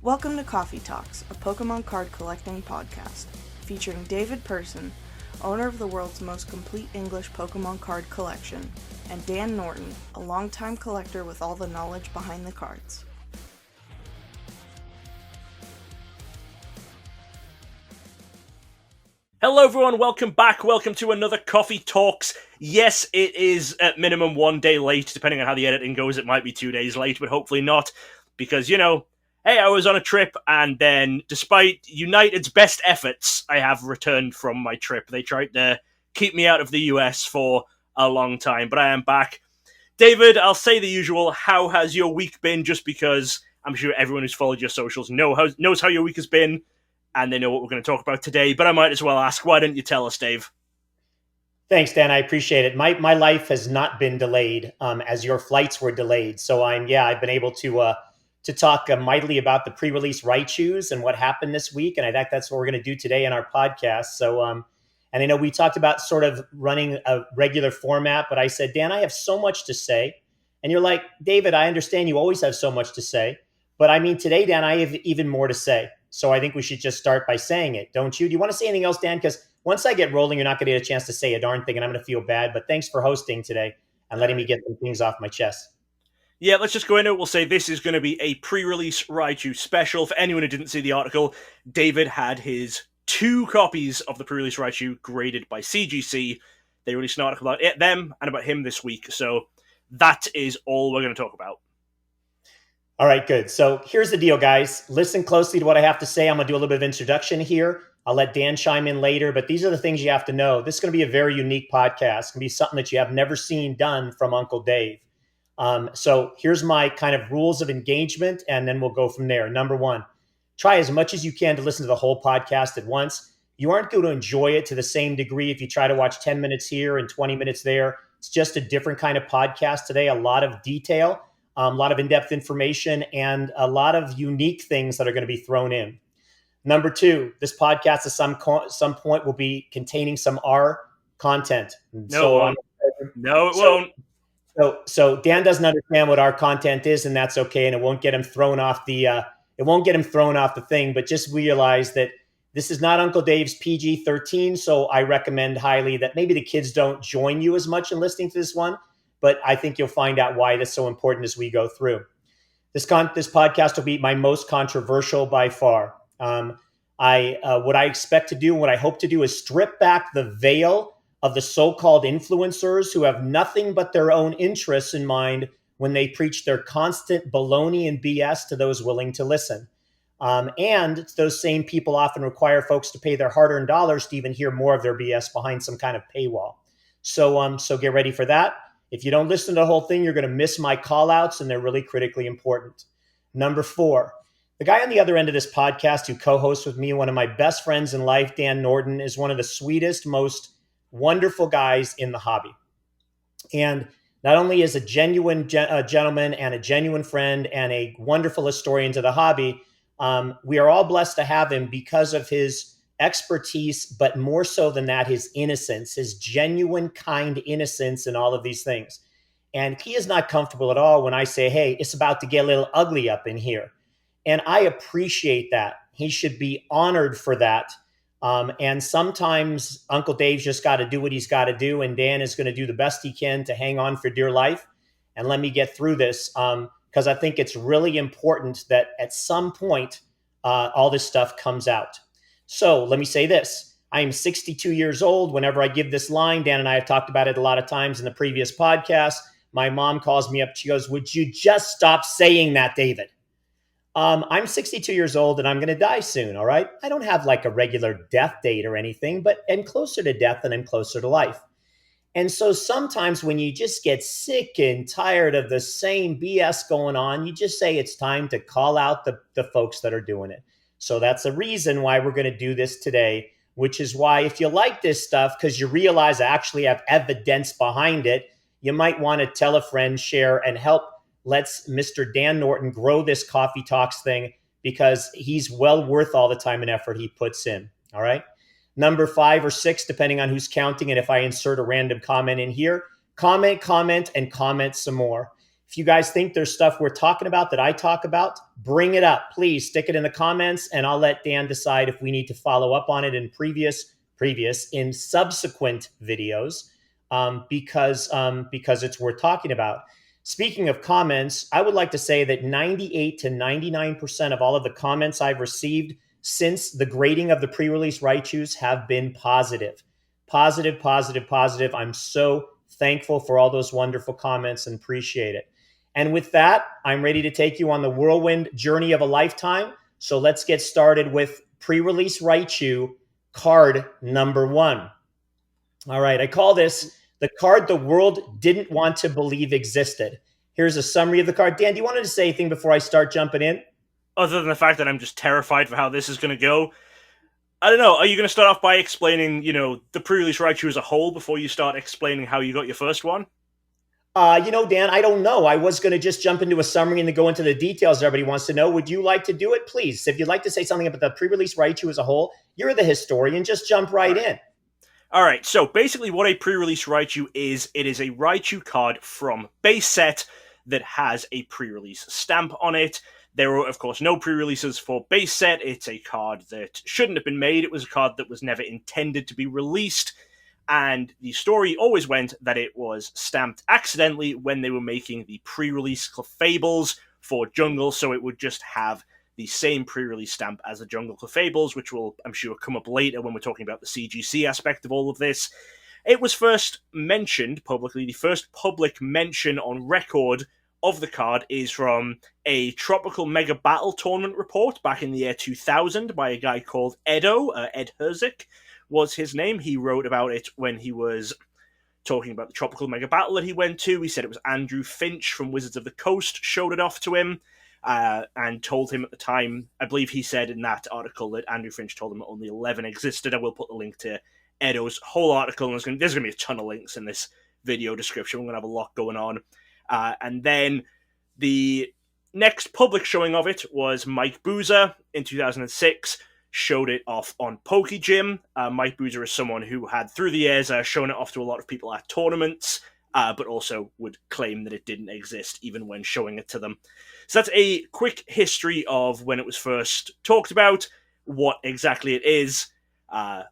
Welcome to Koffee Talks, a Pokemon card collecting podcast, featuring David Person, owner of the world's most complete English Pokemon card collection, and Dan Norton, a longtime collector with all the knowledge behind the cards. Hello everyone, welcome back, welcome to another Koffee Talks. Yes, it is at minimum 1 day late, depending on how the editing goes, it might be 2 days late, but hopefully not, because, hey, I was on a trip, and then, despite United's best efforts, I have returned from my trip. They tried to keep me out of the US for a long time, but I am back. David, I'll say the usual, how has your week been, just because I'm sure everyone who's followed your socials knows how your week has been, and they know what we're going to talk about today, but I might as well ask, why don't you tell us, Dave? Thanks, Dan. I appreciate it. My life has not been delayed as your flights were delayed. So I've been able to talk mightily about the pre-release Raichus and what happened this week. And I think that's what we're going to do today in our podcast. So, and I know we talked about sort of running a regular format, but I said, Dan, I have so much to say. And you're like, David, I understand you always have so much to say. But I mean, today, Dan, I have even more to say. So I think we should just start by saying it, don't you? Do you want to say anything else, Dan? Because once I get rolling, you're not going to get a chance to say a darn thing, and I'm going to feel bad. But thanks for hosting today and letting me get some things off my chest. Yeah, let's just go into it. We'll say this is going to be a pre-release Raichu special. For anyone who didn't see the article, David had his 2 copies of the pre-release Raichu graded by CGC. They released an article about them and about him this week. So that is all we're going to talk about. All right, good. So here's the deal, guys. Listen closely to what I have to say. I'm going to do a little bit of introduction here. I'll let Dan chime in later, but these are the things you have to know. This is going to be a very unique podcast. It's going to be something that you have never seen done from Uncle Dave. So here's my kind of rules of engagement, and then we'll go from there. Number 1, try as much as you can to listen to the whole podcast at once. You aren't going to enjoy it to the same degree if you try to watch 10 minutes here and 20 minutes there. It's just a different kind of podcast today, a lot of detail. A lot of in-depth information and a lot of unique things that are going to be thrown in. Number 2, this podcast at some point will be containing some R content. No, it won't. So Dan doesn't understand what R content is, and that's okay, and it won't get him thrown off the thing. But just realize that this is not Uncle Dave's PG-13, so I recommend highly that maybe the kids don't join you as much in listening to this one. But I think you'll find out why that's so important as we go through. This podcast will be my most controversial by far. What I expect to do, what I hope to do, is strip back the veil of the so-called influencers who have nothing but their own interests in mind when they preach their constant baloney and BS to those willing to listen. And those same people often require folks to pay their hard-earned dollars to even hear more of their BS behind some kind of paywall. So get ready for that. If you don't listen to the whole thing, you're going to miss my call-outs, and they're really critically important. Number 4, the guy on the other end of this podcast who co-hosts with me, one of my best friends in life, Dan Norton, is one of the sweetest, most wonderful guys in the hobby. And not only is a genuine gentleman and a genuine friend and a wonderful historian to the hobby, we are all blessed to have him because of his expertise, but more so than that, his innocence, his genuine, kind innocence in all of these things. And he is not comfortable at all when I say, hey, it's about to get a little ugly up in here. And I appreciate that. He should be honored for that. And sometimes Uncle Dave's just got to do what he's got to do. And Dan is going to do the best he can to hang on for dear life. And let me get through this because I think it's really important that at some point, all this stuff comes out. So let me say this. I am 62 years old. Whenever I give this line, Dan and I have talked about it a lot of times in the previous podcast. My mom calls me up. She goes, would you just stop saying that, David? I'm 62 years old and I'm going to die soon. All right. I don't have like a regular death date or anything, but I'm closer to death than I'm closer to life. And so sometimes when you just get sick and tired of the same BS going on, you just say it's time to call out the folks that are doing it. So that's the reason why we're going to do this today, which is why if you like this stuff, because you realize I actually have evidence behind it, you might want to tell a friend, share, and help. Let's Mr. Dan Norton grow this Koffee Talks thing because he's well worth all the time and effort he puts in. All right. Number 5 or 6, depending on who's counting. And if I insert a random comment in here, comment, and comment some more. If you guys think there's stuff we're talking about that I talk about, bring it up. Please stick it in the comments, and I'll let Dan decide if we need to follow up on it in in subsequent videos, because it's worth talking about. Speaking of comments, I would like to say that 98 to 99% of all of the comments I've received since the grading of the pre-release Raichus have been positive. Positive, positive, positive. I'm so thankful for all those wonderful comments and appreciate it. And with that, I'm ready to take you on the whirlwind journey of a lifetime. So let's get started with pre-release Raichu card number 1. All right, I call this the card the world didn't want to believe existed. Here's a summary of the card. Dan, do you want to say anything before I start jumping in? Other than the fact that I'm just terrified for how this is going to go. I don't know, are you going to start off by explaining, the pre-release Raichu as a whole before you start explaining how you got your first one? Dan, I don't know. I was going to just jump into a summary and then go into the details everybody wants to know. Would you like to do it? Please. If you'd like to say something about the pre-release Raichu as a whole, you're the historian. Just jump right in. All right, so basically what a pre-release Raichu is, it is a Raichu card from base set that has a pre-release stamp on it. There are, of course, no pre-releases for base set. It's a card that shouldn't have been made. It was a card that was never intended to be released. And the story always went that it was stamped accidentally when they were making the pre-release Clefables for Jungle, so it would just have the same pre-release stamp as the Jungle Clefables, which will, I'm sure, come up later when we're talking about the CGC aspect of all of this. It was first mentioned publicly, the first public mention on record of the card is from a Tropical Mega Battle Tournament report back in the year 2000 by a guy called Edo, Ed Herzik was his name. He wrote about it when he was talking about the Tropical Mega Battle that he went to. He said it was Andrew Finch from Wizards of the Coast showed it off to him. And told him at the time, I believe he said in that article that Andrew Finch told him that only 11 existed. I will put the link to Edo's whole article, and there's going to be a ton of links in this video description. We're going to have a lot going on. And then the next public showing of it was Mike Boozer in 2006, showed it off on Pokey Jim. Mike Boozer is someone who had, through the years, shown it off to a lot of people at tournaments, but also would claim that it didn't exist even when showing it to them. So that's a quick history of when it was first talked about, what exactly it is. I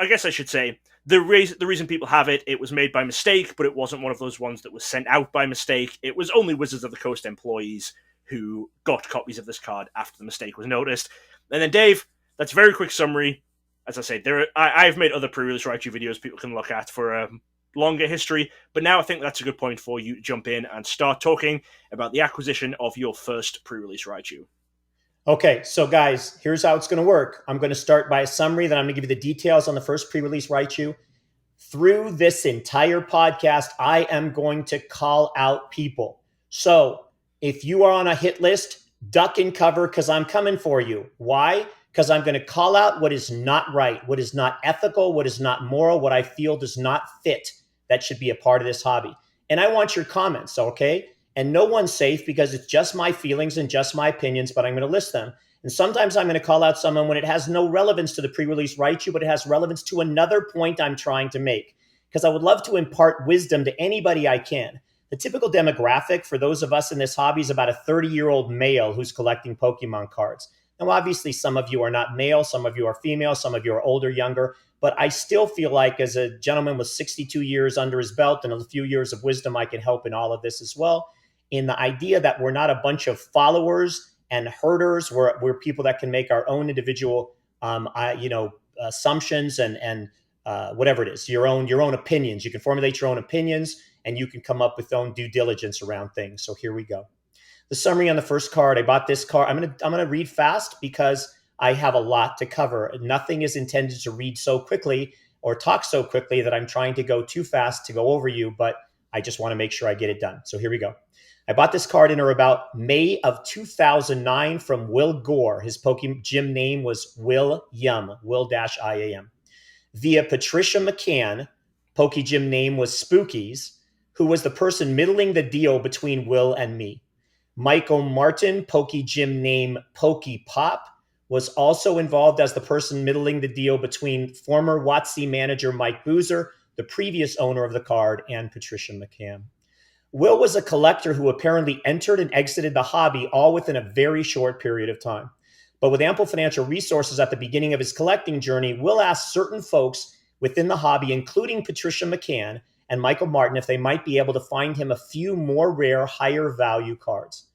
guess I should say, the reason people have it, it was made by mistake, but it wasn't one of those ones that was sent out by mistake. It was only Wizards of the Coast employees who got copies of this card after the mistake was noticed. And then Dave, that's a very quick summary. As I say, I've made other pre-release Raichu videos people can look at for a longer history, but now I think that's a good point for you to jump in and start talking about the acquisition of your first pre-release Raichu. Okay, so guys, here's how it's going to work. I'm going to start by a summary, then I'm going to give you the details on the first pre-release Raichu. Through this entire podcast, I am going to call out people. So if you are on a hit list, duck and cover because I'm coming for you. Why? Because I'm going to call out what is not right, what is not ethical, what is not moral, what I feel does not fit that should be a part of this hobby. And I want your comments, okay? And no one's safe because it's just my feelings and just my opinions, but I'm going to list them. And sometimes I'm going to call out someone when it has no relevance to the pre-release Raichu, but it has relevance to another point I'm trying to make. Because I would love to impart wisdom to anybody I can. The typical demographic for those of us in this hobby is about a 30-year-old male who's collecting Pokemon cards. Now, obviously, some of you are not male, some of you are female, some of you are older, younger, but I still feel like as a gentleman with 62 years under his belt and a few years of wisdom, I can help in all of this as well. In the idea that we're not a bunch of followers and herders, we're people that can make our own individual, assumptions and whatever it is, your own opinions. You can formulate your own opinions and you can come up with your own due diligence around things. So here we go. The summary on the first card. I bought this card. I'm gonna read fast because I have a lot to cover. Nothing is intended to read so quickly or talk so quickly that I'm trying to go too fast to go over you, but I just want to make sure I get it done. So here we go. I bought this card in or about May of 2009 from Will Gore. His Pokey Jim name was Will Yum, Will-I-A-M. Via Patricia McCann, Pokey Jim name was Spookies, who was the person middling the deal between Will and me. Michael Martin, Pokey Jim name Pokey Pop, was also involved as the person middling the deal between former WotC manager Mike Boozer, the previous owner of the card, and Patricia McCann. Will was a collector who apparently entered and exited the hobby all within a very short period of time. But with ample financial resources at the beginning of his collecting journey, Will asked certain folks within the hobby, including Patricia McCann and Michael Martin, if they might be able to find him a few more rare, higher value cards.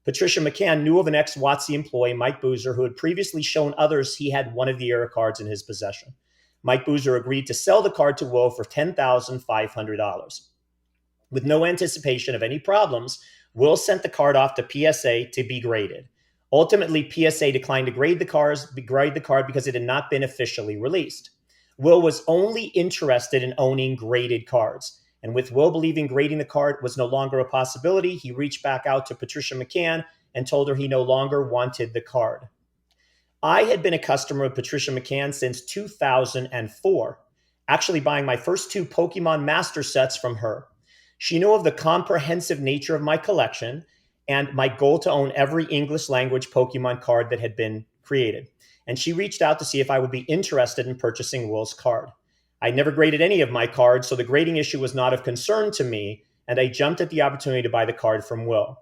Patricia McCann knew of an ex-WotC employee, Mike Boozer, who had previously shown others he had one of the era cards in his possession. Mike Boozer agreed to sell the card to Will for $10,500. With no anticipation of any problems, Will sent the card off to PSA to be graded. Ultimately, PSA declined to grade the card because it had not been officially released. Will was only interested in owning graded cards. And with Will believing grading the card was no longer a possibility, he reached back out to Patricia McCann and told her he no longer wanted the card. I had been a customer of Patricia McCann since 2004, actually buying my first 2 Pokemon Master sets from her. She knew of the comprehensive nature of my collection and my goal to own every English language Pokemon card that had been created. And she reached out to see if I would be interested in purchasing Will's card. I never graded any of my cards, so the grading issue was not of concern to me, and I jumped at the opportunity to buy the card from Will.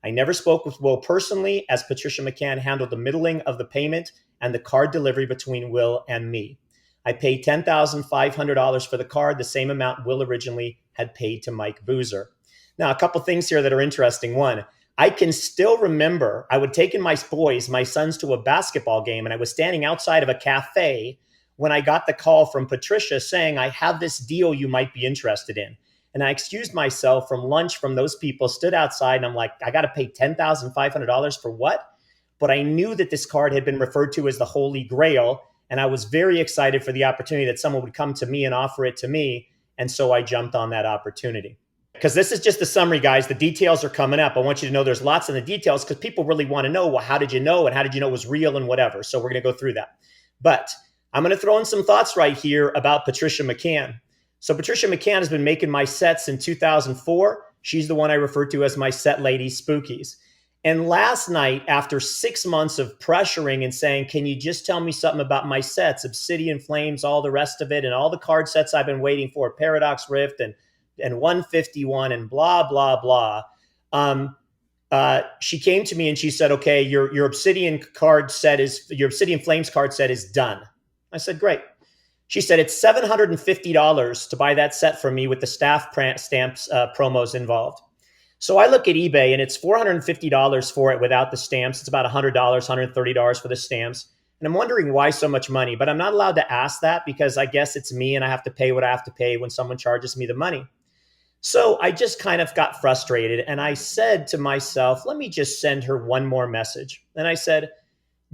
I never spoke with Will personally, as Patricia McCann handled the middling of the payment and the card delivery between Will and me. I paid $10,500 for the card, the same amount Will originally had paid to Mike Boozer. Now, a couple things here that are interesting. One, I can still remember I would take my sons to a basketball game, and I was standing outside of a cafe when I got the call from Patricia saying, I have this deal you might be interested in. And I excused myself from lunch from those people, stood outside, and I'm like, I got to pay $10,500 for what? But I knew that this card had been referred to as the Holy Grail, and I was very excited for the opportunity that someone would come to me and offer it to me. And so I jumped on that opportunity. Because this is just the summary, guys. The details are coming up. I want you to know there's lots in the details because people really want to know, well, how did you know? And how did you know it was real and whatever? So we're going to go through that. But I'm going to throw in some thoughts right here about Patricia McCann. So Patricia McCann has been making my sets in 2004. She's the one I refer to as my set lady Spookies. And last night, after 6 months of pressuring and saying, can you just tell me something about my sets, Obsidian Flames, all the rest of it, and all the card sets I've been waiting for, Paradox Rift and 151 and blah, blah, blah. She came to me and she said, okay, your Obsidian Flames card set is done. I said, great. She said, it's $750 to buy that set from me with the staff stamps promos involved. So I look at eBay and it's $450 for it without the stamps. It's about $100, $130 for the stamps. And I'm wondering why so much money, but I'm not allowed to ask that because I guess it's me and I have to pay what I have to pay when someone charges me the money. So I just kind of got frustrated and I said to myself, let me just send her one more message. And I said,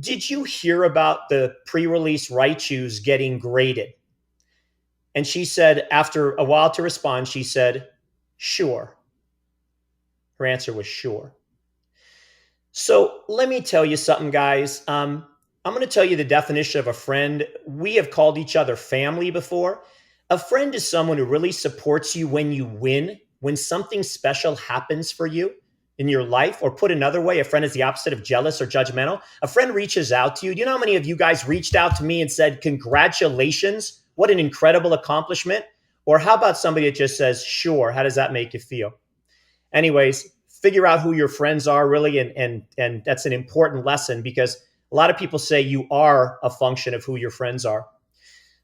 did you hear about the pre-release Raichus getting graded? And she said, after a while to respond, she said, sure. Her answer was sure. So let me tell you something, guys. I'm going to tell you the definition of a friend. We have called each other family before. A friend is someone who really supports you when you win, when something special happens for you in your life, or put another way, a friend is the opposite of jealous or judgmental. A friend reaches out to you. Do you know how many of you guys reached out to me and said, congratulations, what an incredible accomplishment? Or how about somebody that just says, sure, how does that make you feel? Anyways, figure out who your friends are really, and that's an important lesson because a lot of people say you are a function of who your friends are.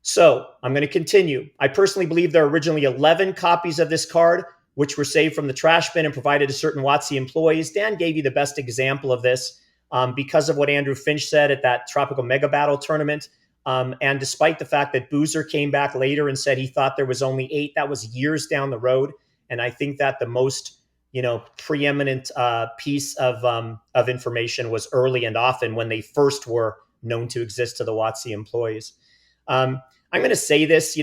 So I'm going to continue. I personally believe there are originally 11 copies of this card, which were saved from the trash bin and provided to certain WotC employees. Dan gave you the best example of this because of what Andrew Finch said at that Tropical Mega Battle tournament. And despite the fact that Boozer came back later and said he thought there was only 8, that was years down the road. And I think that the most preeminent piece of information was early and often when they first were known to exist to the WotC employees. I'm going to say this,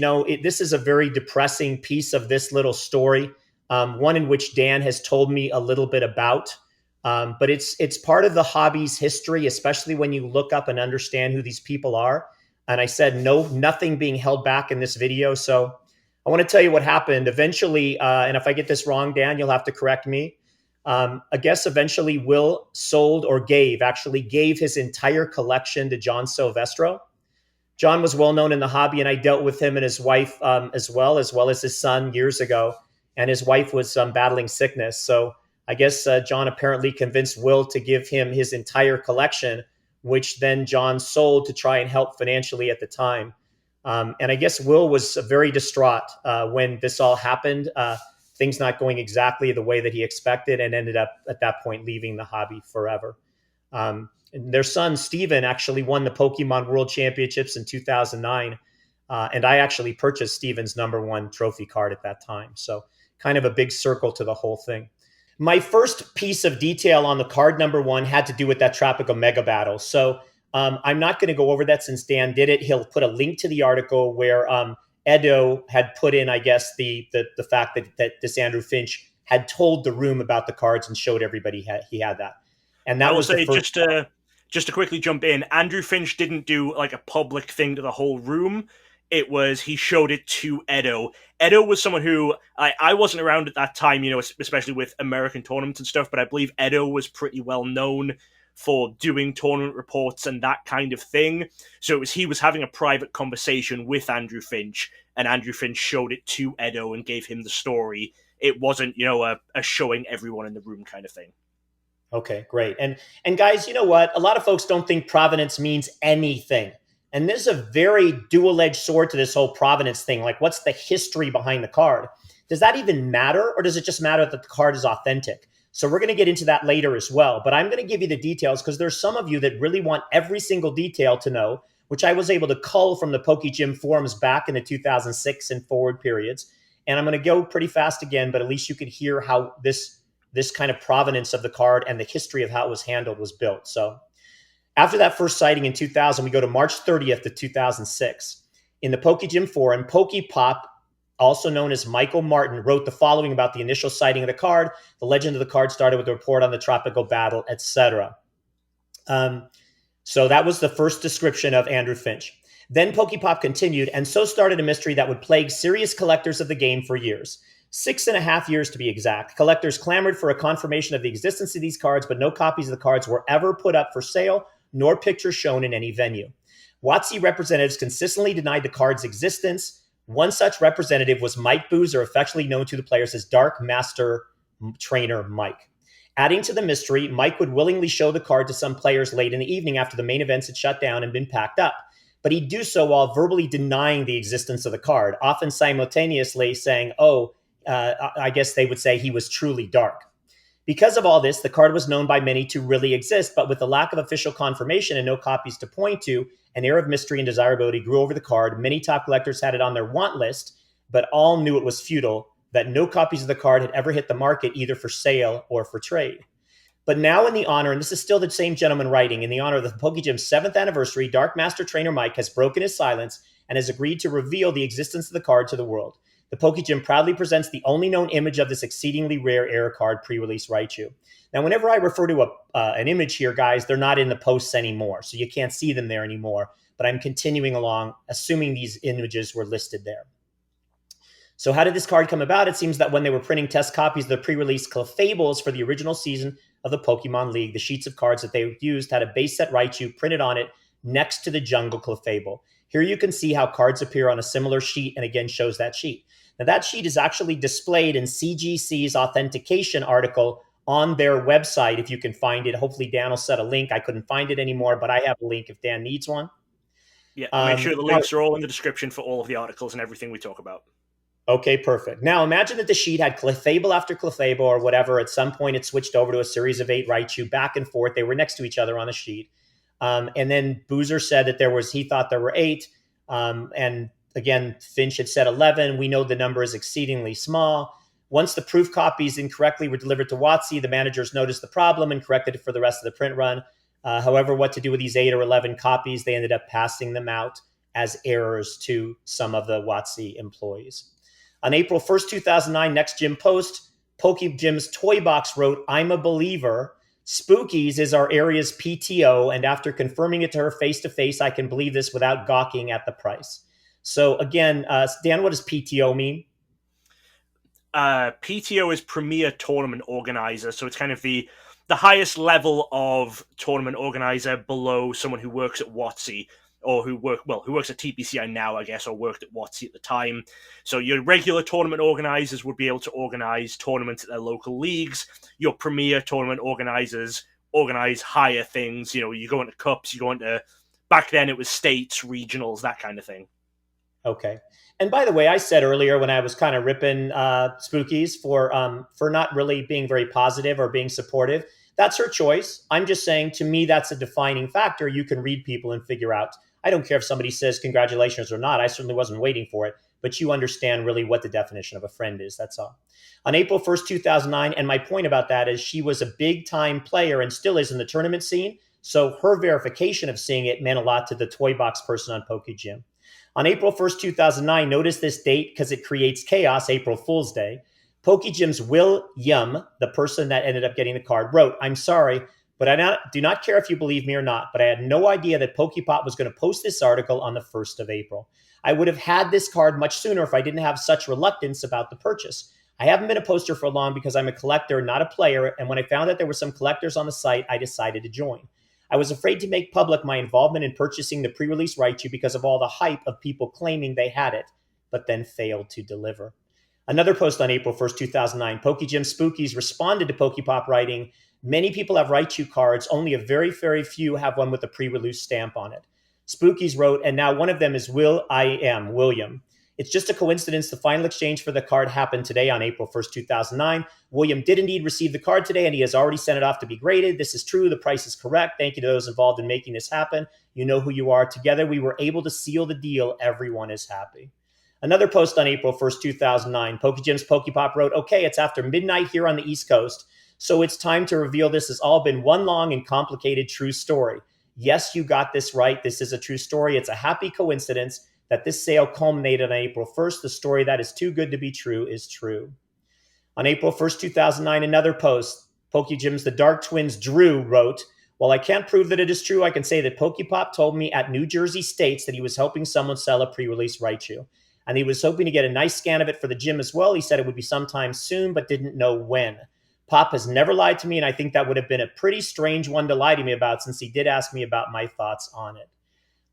this is a very depressing piece of this little story, one in which Dan has told me a little bit about, but it's part of the hobby's history, especially when you look up and understand who these people are. And I said, nothing being held back in this video. So I want to tell you what happened. Eventually, and if I get this wrong, Dan, you'll have to correct me. I guess eventually Will actually gave his entire collection to John Silvestro. John was well known in the hobby, and I dealt with him and his wife as well as his son years ago. and his wife was battling sickness. So I guess John apparently convinced Will to give him his entire collection, which then John sold to try and help financially at the time. And I guess Will was very distraught when this all happened, things not going exactly the way that he expected, and ended up at that point leaving the hobby forever. And their son, Steven, actually won the Pokemon World Championships in 2009. And I actually purchased Steven's #1 trophy card at that time. So kind of a big circle to the whole thing. My first piece of detail on the card #1 had to do with that Tropical Mega Battle. So I'm not going to go over that since Dan did it. He'll put a link to the article where Edo had put in, I guess, the fact that this Andrew Finch had told the room about the cards and showed everybody he had that. And that was the first. Just to quickly jump in, Andrew Finch didn't do like a public thing to the whole room. It was he showed it to Edo. Edo was someone who I wasn't around at that time, especially with American tournaments and stuff, but I believe Edo was pretty well known for doing tournament reports and that kind of thing. So he was having a private conversation with Andrew Finch, and Andrew Finch showed it to Edo and gave him the story. It wasn't, a showing everyone in the room kind of thing. Okay, great. And guys, you know what? A lot of folks don't think provenance means anything. And there's a very dual-edged sword to this whole provenance thing. Like, what's the history behind the card? Does that even matter, or does it just matter that the card is authentic? So we're going to get into that later as well. But I'm going to give you the details because there's some of you that really want every single detail to know, which I was able to cull from the Pokey Jim forums back in the 2006 and forward periods. And I'm going to go pretty fast again, but at least you could hear how this kind of provenance of the card and the history of how it was handled was built. So after that first sighting in 2000, we go to March 30th of 2006. In the Pokey Jim forum, Pokey Pop, also known as Michael Martin, wrote the following about the initial sighting of the card. The legend of the card started with a report on the tropical battle, etc. So that was the first description of Andrew Finch. Then Pokey Pop continued, and so started a mystery that would plague serious collectors of the game for years. 6.5 years to be exact. Collectors clamored for a confirmation of the existence of these cards, but no copies of the cards were ever put up for sale, nor pictures shown in any venue. WotC representatives consistently denied the card's existence. One such representative was Mike Boozer, affectionately known to the players as Dark Master Trainer Mike. Adding to the mystery, Mike would willingly show the card to some players late in the evening after the main events had shut down and been packed up. But he'd do so while verbally denying the existence of the card, often simultaneously saying, I guess they would say he was truly dark. Because of all this, the card was known by many to really exist, but with the lack of official confirmation and no copies to point to, an air of mystery and desirability grew over the card. Many top collectors had it on their want list, but all knew it was futile, that no copies of the card had ever hit the market either for sale or for trade. But now in the honor, and this is still the same gentleman writing, in the honor of the Pokey Jim's 7th anniversary, Dark Master Trainer Mike has broken his silence and has agreed to reveal the existence of the card to the world. The Pokey Jim proudly presents the only known image of this exceedingly rare air card, Prerelease Raichu. Now, whenever I refer to an image here, guys, they're not in the posts anymore, so you can't see them there anymore. But I'm continuing along, assuming these images were listed there. So how did this card come about? It seems that when they were printing test copies of the pre-release Clefables for the original season of the Pokemon League, the sheets of cards that they used had a base set Raichu printed on it next to the Jungle Clefable. Here you can see how cards appear on a similar sheet, and again shows that sheet. Now, that sheet is actually displayed in CGC's authentication article on their website, if you can find it. Hopefully, Dan will set a link. I couldn't find it anymore, but I have a link if Dan needs one. Yeah, make sure the links are all in the description for all of the articles and everything we talk about. Okay, perfect. Now, imagine that the sheet had Clefable after Clefable or whatever. At some point, it switched over to a series of 8 Raichu back and forth. They were next to each other on the sheet. And then Boozer said that he thought there were 8. And again, Finch had said 11. We know the number is exceedingly small. Once the proof copies incorrectly were delivered to WotC, the managers noticed the problem and corrected it for the rest of the print run. However, what to do with these 8 or 11 copies, they ended up passing them out as errors to some of the WotC employees. On April 1st, 2009, Next Gym Post, Pokey Jim's Toy Box wrote, "I'm a believer. Spookies is our area's PTO, and after confirming it to her face-to-face, I can believe this without gawking at the price." So again, Dan, what does PTO mean? PTO is Premier Tournament Organizer, so it's kind of the highest level of tournament organizer below someone who works at WotC. or who works at TPCI now, I guess, or worked at WotC at the time. So your regular tournament organizers would be able to organize tournaments at their local leagues. Your premier tournament organizers organize higher things. You go into cups, you go into, back then it was states, regionals, that kind of thing. Okay. And by the way, I said earlier when I was kind of ripping Spookies for not really being very positive or being supportive, that's her choice. I'm just saying, to me, that's a defining factor. You can read people and figure out. I don't care if somebody says congratulations or not. I certainly wasn't waiting for it, but you understand really what the definition of a friend is. That's all. On April 1st, 2009, and my point about that is she was a big time player and still is in the tournament scene. So her verification of seeing it meant a lot to the toy box person on Pokey Jim. On April 1st, 2009, notice this date because it creates chaos, April Fool's Day. Pokey Jim's Will Yum, the person that ended up getting the card, wrote, "I'm sorry, but I do not care if you believe me or not, but I had no idea that Pokepop was going to post this article on the 1st of April. I would have had this card much sooner if I didn't have such reluctance about the purchase. I haven't been a poster for long because I'm a collector, not a player, and when I found that there were some collectors on the site, I decided to join. I was afraid to make public my involvement in purchasing the pre-release Raichu because of all the hype of people claiming they had it, but then failed to deliver." Another post on April 1st, 2009, Pokey Jim Spookies responded to Pokepop writing, "Many people have Raichu cards, only a very, very few have one with a pre-release stamp on it." Spookies wrote, "And now one of them is William. It's just a coincidence the final exchange for the card happened today on April 1st, 2009. William did indeed receive the card today, and he has already sent it off to be graded. This is true. The price is correct. Thank you to those involved in making this happen. You know who you are. Together, we were able to seal the deal. Everyone is happy." Another post on April 1st, 2009, Pokey Jim's Pokepop wrote, "Okay, it's after midnight here on the East Coast, so it's time to reveal this has all been one long and complicated true story. Yes, you got this right. This is a true story. It's a happy coincidence that this sale culminated on April 1st. The story that is too good to be true is true." On April 1st, 2009, another post, Pokey Jim's The Dark Twins Drew wrote, "While I can't prove that it is true, I can say that Pokepop told me at New Jersey States that he was helping someone sell a pre-release Raichu. And he was hoping to get a nice scan of it for the gym as well. He said it would be sometime soon, but didn't know when. Pop has never lied to me, and I think that would have been a pretty strange one to lie to me about since he did ask me about my thoughts on it."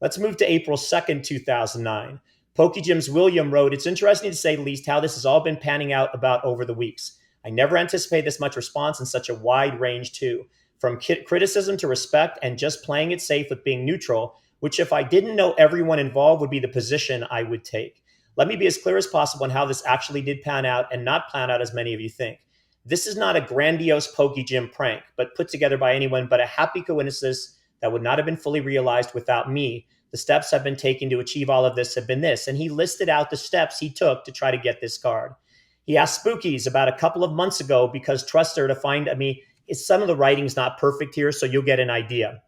Let's move to April 2nd, 2009. Pokey Jim's William wrote, "It's interesting to say the least how this has all been panning out about over the weeks. I never anticipated this much response in such a wide range too. From criticism to respect and just playing it safe with being neutral, which if I didn't know everyone involved would be the position I would take. Let me be as clear as possible on how this actually did pan out and not plan out as many of you think. This is not a grandiose Pokey Jim prank, but put together by anyone but a happy coincidence that would not have been fully realized without me. The steps I've been taking to achieve all of this have been this." And he listed out the steps he took to try to get this card. He asked Spookies about a couple of months ago because trust her to find, some of the writing's not perfect here, so you'll get an idea.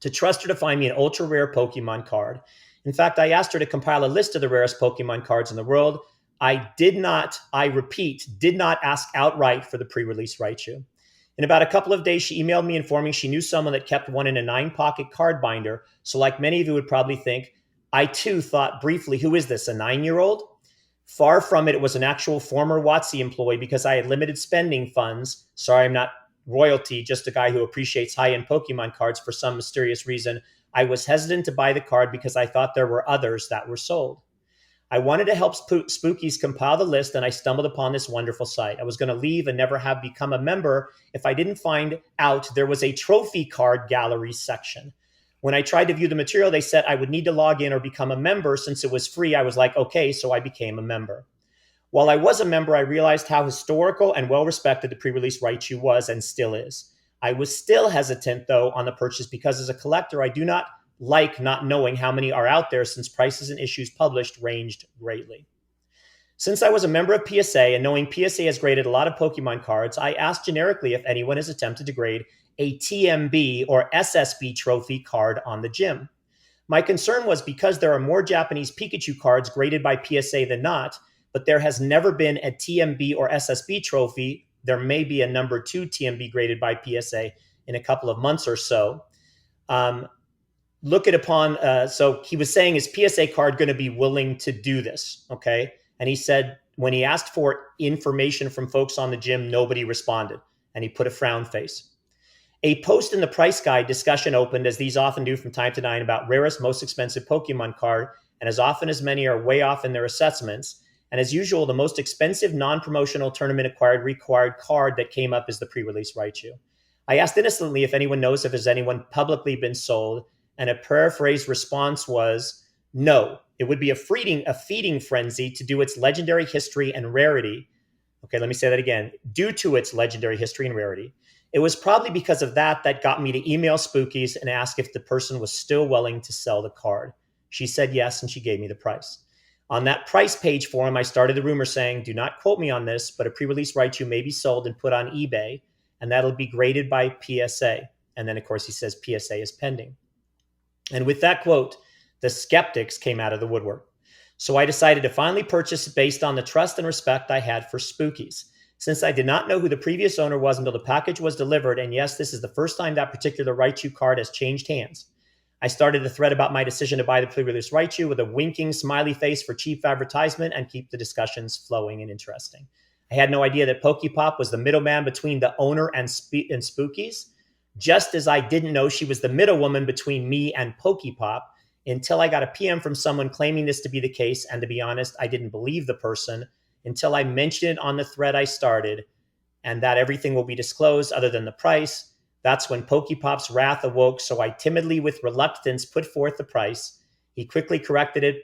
To trust her to find me an ultra rare Pokemon card. In fact, I asked her to compile a list of the rarest Pokemon cards in the world. I repeat, did not ask outright for the pre-release Raichu. In about a couple of days, she emailed me informing she knew someone that kept one in a 9-pocket card binder. So like many of you would probably think, I too thought briefly, who is this, a 9-year-old? Far from it, it was an actual former WotC employee because I had limited spending funds. Sorry, I'm not royalty, just a guy who appreciates high-end Pokemon cards for some mysterious reason. I was hesitant to buy the card because I thought there were others that were sold. I wanted to help Spookies compile the list, and I stumbled upon this wonderful site. I was going to leave and never have become a member if I didn't find out there was a trophy card gallery section. When I tried to view the material, they said I would need to log in or become a member. Since it was free, I was like, okay, so I became a member. While I was a member, I realized how historical and well-respected the pre-release Raichu was and still is. I was still hesitant, though, on the purchase because as a collector, I do not like not knowing how many are out there since prices and issues published ranged greatly. Since I was a member of PSA and knowing PSA has graded a lot of Pokemon cards, I asked generically if anyone has attempted to grade a TMB or SSB trophy card on the gym. My concern was because there are more Japanese Pikachu cards graded by PSA than not, but there has never been a TMB or SSB trophy. There may be a number 2 TMB graded by PSA in a couple of months or so. So he was saying, is PSA card going to be willing to do this? Okay. And he said, when he asked for information from folks on the gym, nobody responded. And he put a frown face. A post in the price guide discussion opened, as these often do from time to time, about rarest, most expensive Pokemon card, and as often as many are way off in their assessments. And as usual, the most expensive non-promotional tournament acquired required card that came up is the pre-release Raichu. I asked innocently if anyone knows if there's anyone publicly been sold, and a paraphrased response was, no, it would be a feeding frenzy to do its legendary history and rarity. Okay, let me say that again. Due to its legendary history and rarity. It was probably because of that got me to email Spookies and ask if the person was still willing to sell the card. She said yes, and she gave me the price. On that price page forum, I started the rumor saying, do not quote me on this, but a pre-release Raichu may be sold and put on eBay, and that'll be graded by PSA. And then, of course, he says PSA is pending. And with that quote, the skeptics came out of the woodwork. So I decided to finally purchase based on the trust and respect I had for Spookies. Since I did not know who the previous owner was until the package was delivered, and yes, this is the first time that particular Raichu card has changed hands, I started the thread about my decision to buy the pre-release Raichu with a winking smiley face for cheap advertisement and keep the discussions flowing and interesting. I had no idea that Pokepop was the middleman between the owner and Spookies, just as I didn't know she was the middlewoman between me and Pokepop until I got a PM from someone claiming this to be the case. And to be honest, I didn't believe the person until I mentioned it on the thread I started, and that everything will be disclosed other than the price. That's when Pokepop's wrath awoke, so I timidly, with reluctance, put forth the price. He quickly corrected it,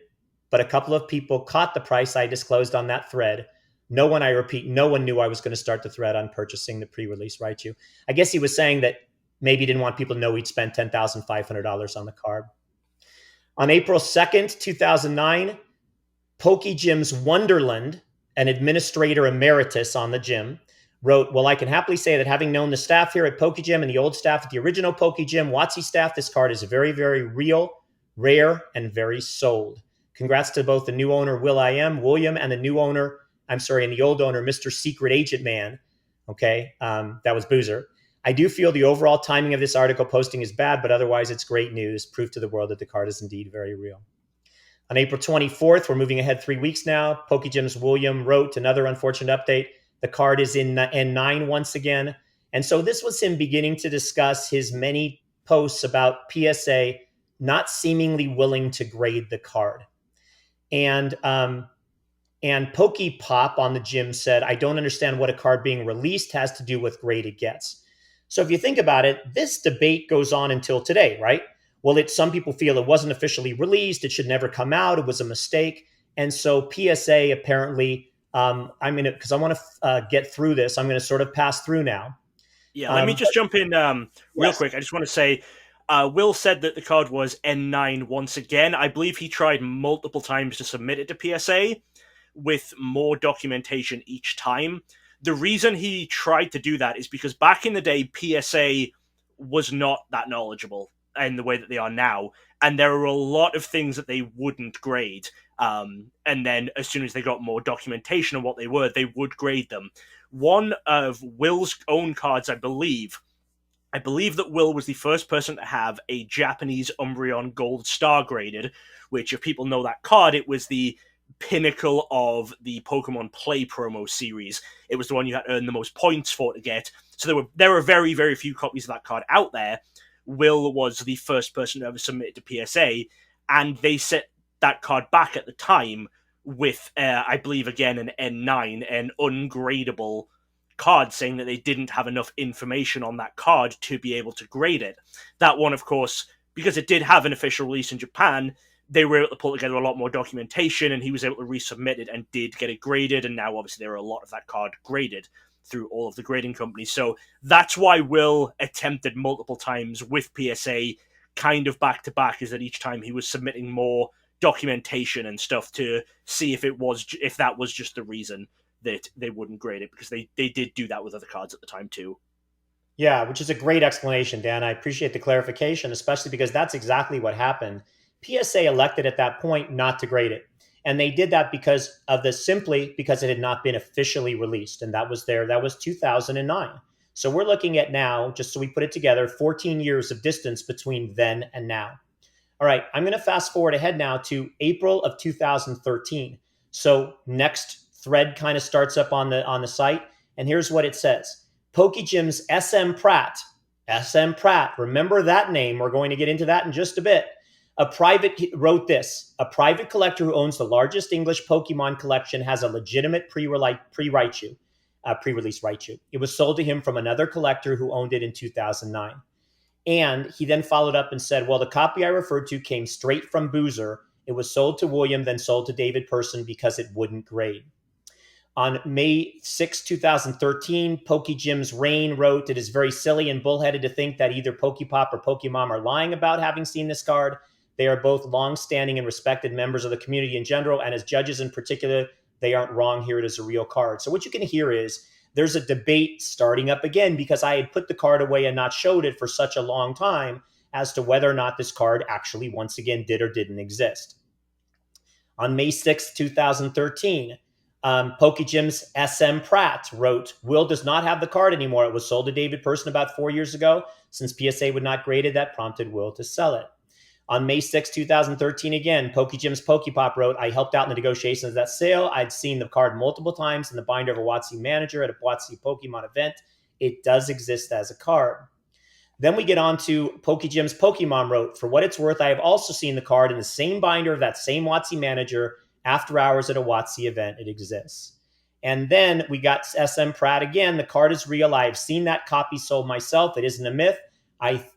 but a couple of people caught the price I disclosed on that thread. No one, I repeat, no one knew I was going to start the thread on purchasing the pre-release Raichu. I guess he was saying that maybe he didn't want people to know he'd spent $10,500 on the card. On April 2nd, 2009, Pokey Jim's Wonderland, an administrator emeritus on the gym, wrote, well, I can happily say that having known the staff here at Pokey Jim and the old staff at the original Pokey Jim, Watsy staff, this card is very, very real, rare, and very sold. Congrats to both the new owner, William, and the new owner, and the old owner, Mr. Secret Agent Man. Okay, that was Boozer. I do feel the overall timing of this article posting is bad, but otherwise it's great news, proof to the world that the card is indeed very real. On April 24th, we're moving ahead 3 weeks now, Pokey Jim's William wrote another unfortunate update. The card is in N9 once again. And so this was him beginning to discuss his many posts about PSA not seemingly willing to grade the card. And Pokepop on the gym said, I don't understand what a card being released has to do with grade it gets. So if you think about it, this debate goes on until today, right? Well, some people feel it wasn't officially released. It should never come out. It was a mistake. And so PSA apparently, because I want to get through this, I'm going to sort of pass through now. Yeah, let me just jump in real quick. I just want to say, Will said that the card was N9 once again. I believe he tried multiple times to submit it to PSA with more documentation each time. The reason he tried to do that is because back in the day, PSA was not that knowledgeable in the way that they are now, and there are a lot of things that they wouldn't grade. And then as soon as they got more documentation on what they were, they would grade them. One of Will's own cards, I believe that Will was the first person to have a Japanese Umbreon Gold Star graded, which, if people know that card, it was the pinnacle of the Pokemon Play promo series. It was the one you had to earn the most points for to get. So there were very, very few copies of that card out there. Will was the first person to ever submit it to PSA, and they set that card back at the time with, I believe, again, an N9, an ungradable card, saying that they didn't have enough information on that card to be able to grade it. That one, of course, because it did have an official release in Japan, they were able to pull together a lot more documentation, and he was able to resubmit it and did get it graded, and now obviously there are a lot of that card graded through all of the grading companies. So that's why Will attempted multiple times with PSA, kind of back to back, is that each time he was submitting more documentation and stuff to see if that was just the reason that they wouldn't grade it, because they did do that with other cards at the time too. Yeah, which is a great explanation, Dan. I appreciate the clarification, especially because that's exactly what happened. PSA elected at that point not to grade it. And they did that simply because it had not been officially released. And that was 2009. So we're looking at now, just so we put it together, 14 years of distance between then and now. All right, I'm going to fast forward ahead now to April of 2013. So next thread kind of starts up on the site. And here's what it says. Pokey Jim's SM Pratt SM Pratt. Remember that name. We're going to get into that in just a bit. Wrote this. A private collector who owns the largest English Pokemon collection has a legitimate pre-release Raichu. It was sold to him from another collector who owned it in 2009. And he then followed up and said, well, the copy I referred to came straight from Boozer. It was sold to William, then sold to David Person because it wouldn't grade. On May 6, 2013, Pokey Jim's Rain wrote, it is very silly and bullheaded to think that either Pokepop or Pokemom are lying about having seen this card. They are both long-standing and respected members of the community in general, and as judges in particular, they aren't wrong here. It is a real card. So what you can hear is there's a debate starting up again because I had put the card away and not showed it for such a long time as to whether or not this card actually once again did or didn't exist. On May 6, 2013, Pokey Jim's SM Pratt wrote, Will does not have the card anymore. It was sold to David Person about 4 years ago. Since PSA would not grade it, that prompted Will to sell it. On May 6, 2013, again, Pokey Jim's Pokepop wrote, I helped out in the negotiations of that sale. I'd seen the card multiple times in the binder of a WotC manager at a WotC Pokemon event. It does exist as a card. Then we get on to Pokey Jim's Pokemon wrote, for what it's worth, I have also seen the card in the same binder of that same WotC manager after hours at a WotC event. It exists. And then we got SM Pratt again. The card is real. I have seen that copy sold myself. It isn't a myth.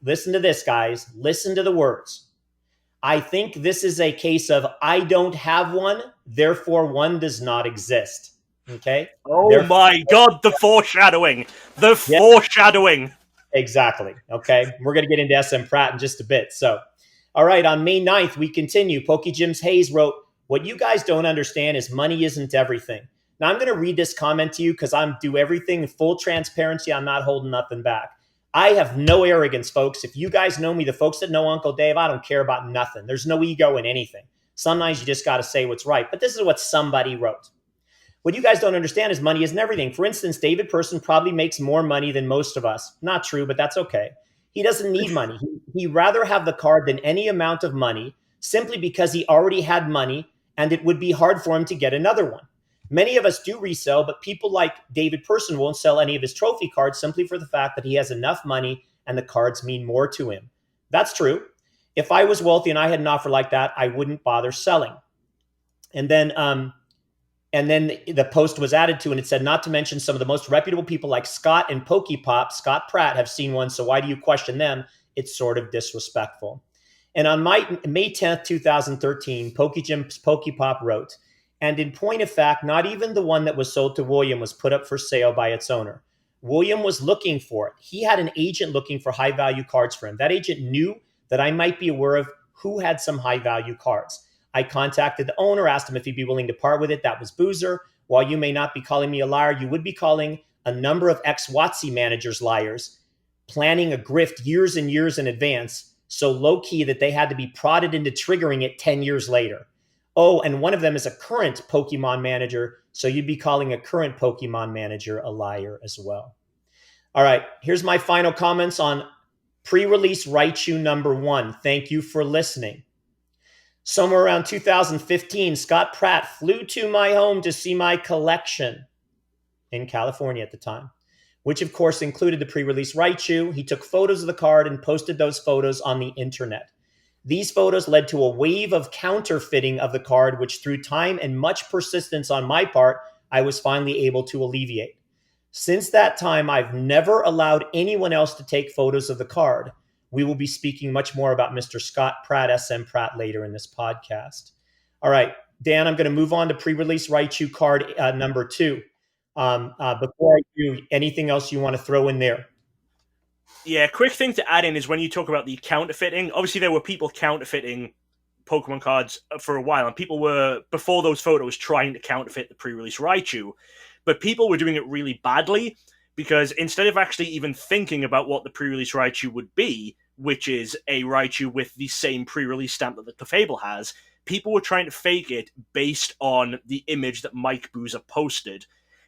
Listen to this, guys. Listen to the words. I think this is a case of I don't have one, therefore one does not exist. Okay? Oh my God, the foreshadowing. The foreshadowing. Exactly. Okay? We're going to get into SM Pratt in just a bit. So, all right, on May 9th, we continue. Pokey Jim's Hayes wrote, what you guys don't understand is money isn't everything. Now, I'm going to read this comment to you because I'm do everything in full transparency. I'm not holding nothing back. I have no arrogance, folks. If you guys know me, the folks that know Uncle Dave, I don't care about nothing. There's no ego in anything. Sometimes you just got to say what's right. But this is what somebody wrote. What you guys don't understand is money isn't everything. For instance, David Person probably makes more money than most of us. Not true, but that's okay. He doesn't need money. He'd rather have the card than any amount of money simply because he already had money and it would be hard for him to get another one. Many of us do resell, but people like David Person won't sell any of his trophy cards simply for the fact that he has enough money and the cards mean more to him. That's true. If I was wealthy and I had an offer like that, I wouldn't bother selling. And then the post was added to, and it said, not to mention some of the most reputable people like Scott and Pokepop, Scott Pratt, have seen one, so why do you question them? It's sort of disrespectful. And on May 10th, 2013, Pokey Jim's Pokepop wrote, and in point of fact, not even the one that was sold to William was put up for sale by its owner. William was looking for it. He had an agent looking for high-value cards for him. That agent knew that I might be aware of who had some high-value cards. I contacted the owner, asked him if he'd be willing to part with it. That was Boozer. While you may not be calling me a liar, you would be calling a number of ex-WotC managers liars, planning a grift years and years in advance, so low-key that they had to be prodded into triggering it 10 years later. Oh, and one of them is a current Pokemon manager, so you'd be calling a current Pokemon manager a liar as well. All right, here's my final comments on Prerelease Raichu number 1. Thank you for listening. Somewhere around 2015, Scott Pratt flew to my home to see my collection in California at the time, which of course included the Prerelease Raichu. He took photos of the card and posted those photos on the internet. These photos led to a wave of counterfeiting of the card, which through time and much persistence on my part, I was finally able to alleviate. Since that time, I've never allowed anyone else to take photos of the card. We will be speaking much more about Mr. Scott Pratt, SM Pratt, later in this podcast. All right, Dan, I'm going to move on to Prerelease Raichu card number 2. Before I do, anything else you want to throw in there? Yeah, quick thing to add in is when you talk about the counterfeiting, obviously there were people counterfeiting Pokemon cards for a while, and people were, before those photos, trying to counterfeit the Prerelease Raichu, but people were doing it really badly, because instead of actually even thinking about what the Prerelease Raichu would be, which is a Raichu with the same pre-release stamp that the Clefable has, people were trying to fake it based on the image that Mike Boozer posted.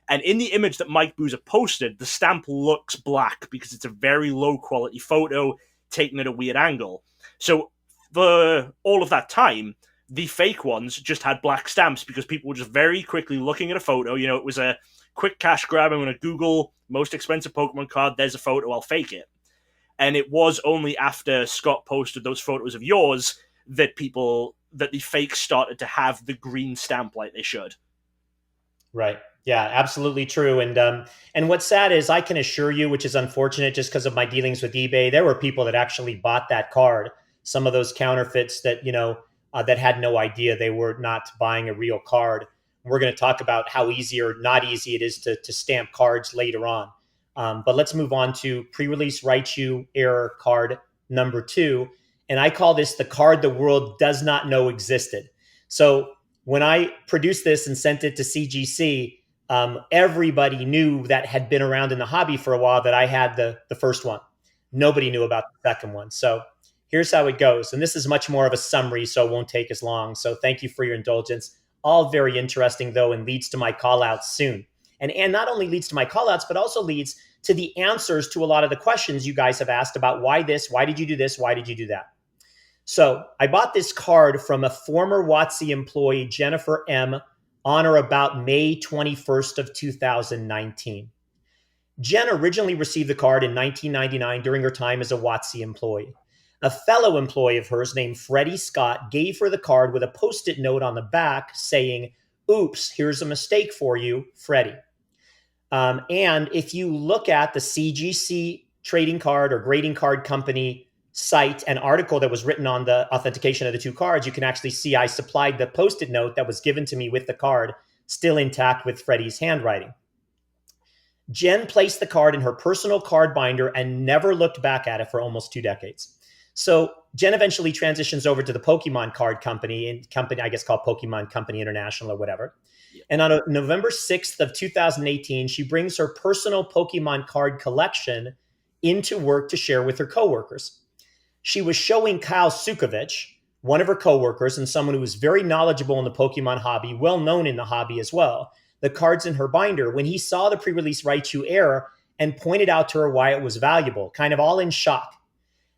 And in the image that Mike Boozer posted, the stamp looks black because it's a very low-quality photo taken at a weird angle. So for all of that time, the fake ones just had black stamps because people were just very quickly looking at a photo. You know, it was a quick cash grab. I'm going to Google most expensive Pokemon card. There's a photo. I'll fake it. And it was only after Scott posted those photos of yours that the fakes started to have the green stamp like they should. Right. Yeah, absolutely true. And what's sad is I can assure you, which is unfortunate just because of my dealings with eBay, there were people that actually bought that card. Some of those counterfeits that, that had no idea they were not buying a real card. We're going to talk about how easy or not easy it is to stamp cards later on. But let's move on to pre-release Raichu error card number 2. And I call this the card the world does not know existed. So when I produced this and sent it to CGC, everybody knew that had been around in the hobby for a while that I had the first one. Nobody knew about the second one. So here's how it goes. And this is much more of a summary, so it won't take as long. So thank you for your indulgence. All very interesting, though, and leads to my call-outs soon. And not only leads to my call-outs, but also leads to the answers to a lot of the questions you guys have asked about why this, why did you do this, why did you do that? So I bought this card from a former WotC employee, Jennifer M., on or about May 21st of 2019. Jen originally received the card in 1999 during her time as a WotC employee. A fellow employee of hers named Freddie Scott gave her the card with a Post-it note on the back saying, "Oops, here's a mistake for you, Freddie." And if you look at the CGC trading card or grading card company site and article that was written on the authentication of the two cards, you can actually see I supplied the Post-it note that was given to me with the card, still intact with Freddie's handwriting. Jen placed the card in her personal card binder and never looked back at it for almost 2 decades. So Jen eventually transitions over to the Pokemon card company, I guess called Pokemon Company International or whatever. And on November 6th of 2018, she brings her personal Pokemon card collection into work to share with her coworkers. She was showing Kyle Sukovich, one of her coworkers and someone who was very knowledgeable in the Pokemon hobby, well known in the hobby as well, the cards in her binder when he saw the pre-release Raichu error and pointed out to her why it was valuable, kind of all in shock.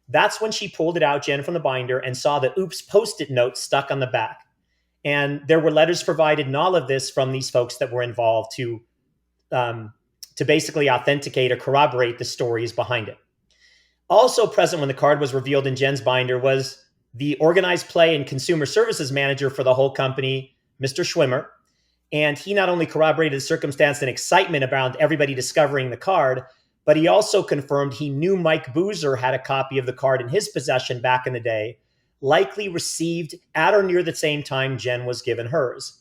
That's when she pulled it out, Jen, from the binder and saw the oops Post-it note stuck on the back. And there were letters provided and all of this from these folks that were involved to basically authenticate or corroborate the stories behind it. Also present when the card was revealed in Jen's binder was the organized play and consumer services manager for the whole company, Mr. Schwimmer. And he not only corroborated the circumstance and excitement around everybody discovering the card, but he also confirmed he knew Mike Boozer had a copy of the card in his possession back in the day, likely received at or near the same time Jen was given hers.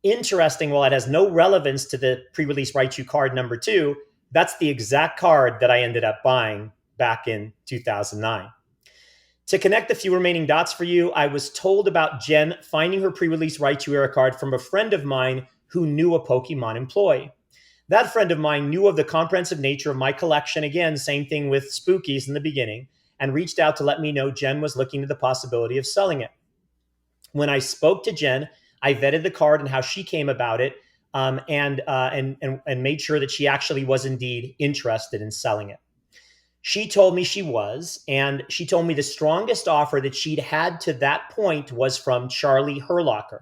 Interesting, while it has no relevance to the pre-release Raichu card number 2, that's the exact card that I ended up buying back in 2009. To connect the few remaining dots for you, I was told about Jen finding her pre-release Raichu era card from a friend of mine who knew a Pokemon employee. That friend of mine knew of the comprehensive nature of my collection, again, same thing with Spookies in the beginning, and reached out to let me know Jen was looking at the possibility of selling it. When I spoke to Jen, I vetted the card and how she came about it, and made sure that she actually was indeed interested in selling it. She told me she was, and she told me the strongest offer that she'd had to that point was from Charlie Herlocker,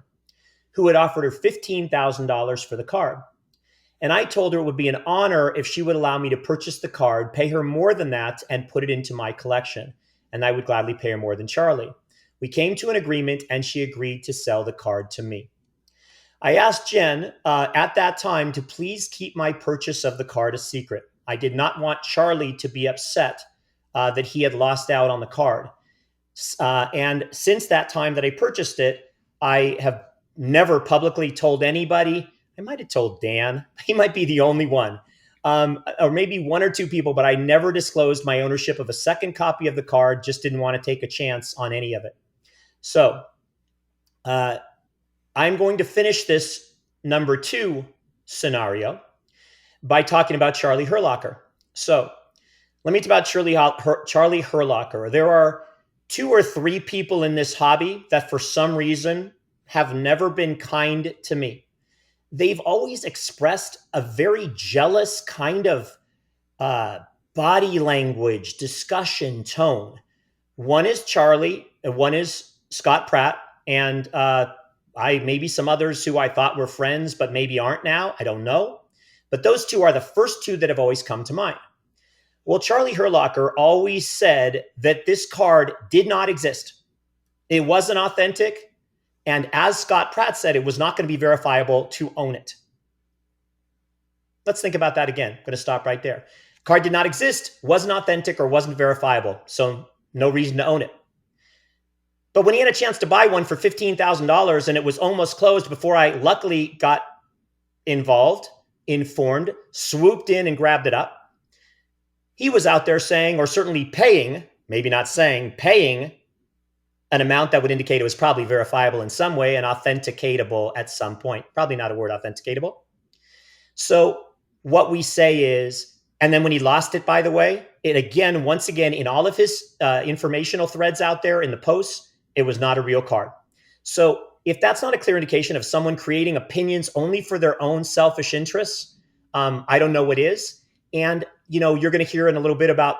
who had offered her $15,000 for the card. And I told her it would be an honor if she would allow me to purchase the card, pay her more than that, and put it into my collection. And I would gladly pay her more than Charlie. We came to an agreement, and she agreed to sell the card to me. I asked Jen at that time to please keep my purchase of the card a secret. I did not want Charlie to be upset that he had lost out on the card. And since that time that I purchased it, I have never publicly told anybody. I might have told Dan. He might be the only one. Or maybe 1 or 2 people, but I never disclosed my ownership of a second copy of the card, just didn't want to take a chance on any of it. So I'm going to finish this number 2 scenario by talking about Charlie Herlocker. So let me talk about Charlie Herlocker. There are 2 or 3 people in this hobby that for some reason have never been kind to me. They've always expressed a very jealous kind of body language, discussion tone. One is Charlie, and one is Scott Pratt, and maybe some others who I thought were friends, but maybe aren't now. I don't know. But those 2 are the first 2 that have always come to mind. Well, Charlie Herlocker always said that this card did not exist. It wasn't authentic. And as Scott Pratt said, it was not going to be verifiable to own it. Let's think about that again. I'm going to stop right there. Card did not exist, wasn't authentic, or wasn't verifiable. So no reason to own it. But when he had a chance to buy one for $15,000 and it was almost closed before I luckily got involved, informed, swooped in and grabbed it up, he was out there saying, or certainly paying, maybe not saying, paying an amount that would indicate it was probably verifiable in some way and authenticatable at some point. Probably not a word, authenticatable. So what we say is, and then when he lost it, by the way, it again, once again, in all of his informational threads out there in the posts, it was not a real card. So if that's not a clear indication of someone creating opinions only for their own selfish interests, I don't know what is. And, you're going to hear in a little bit about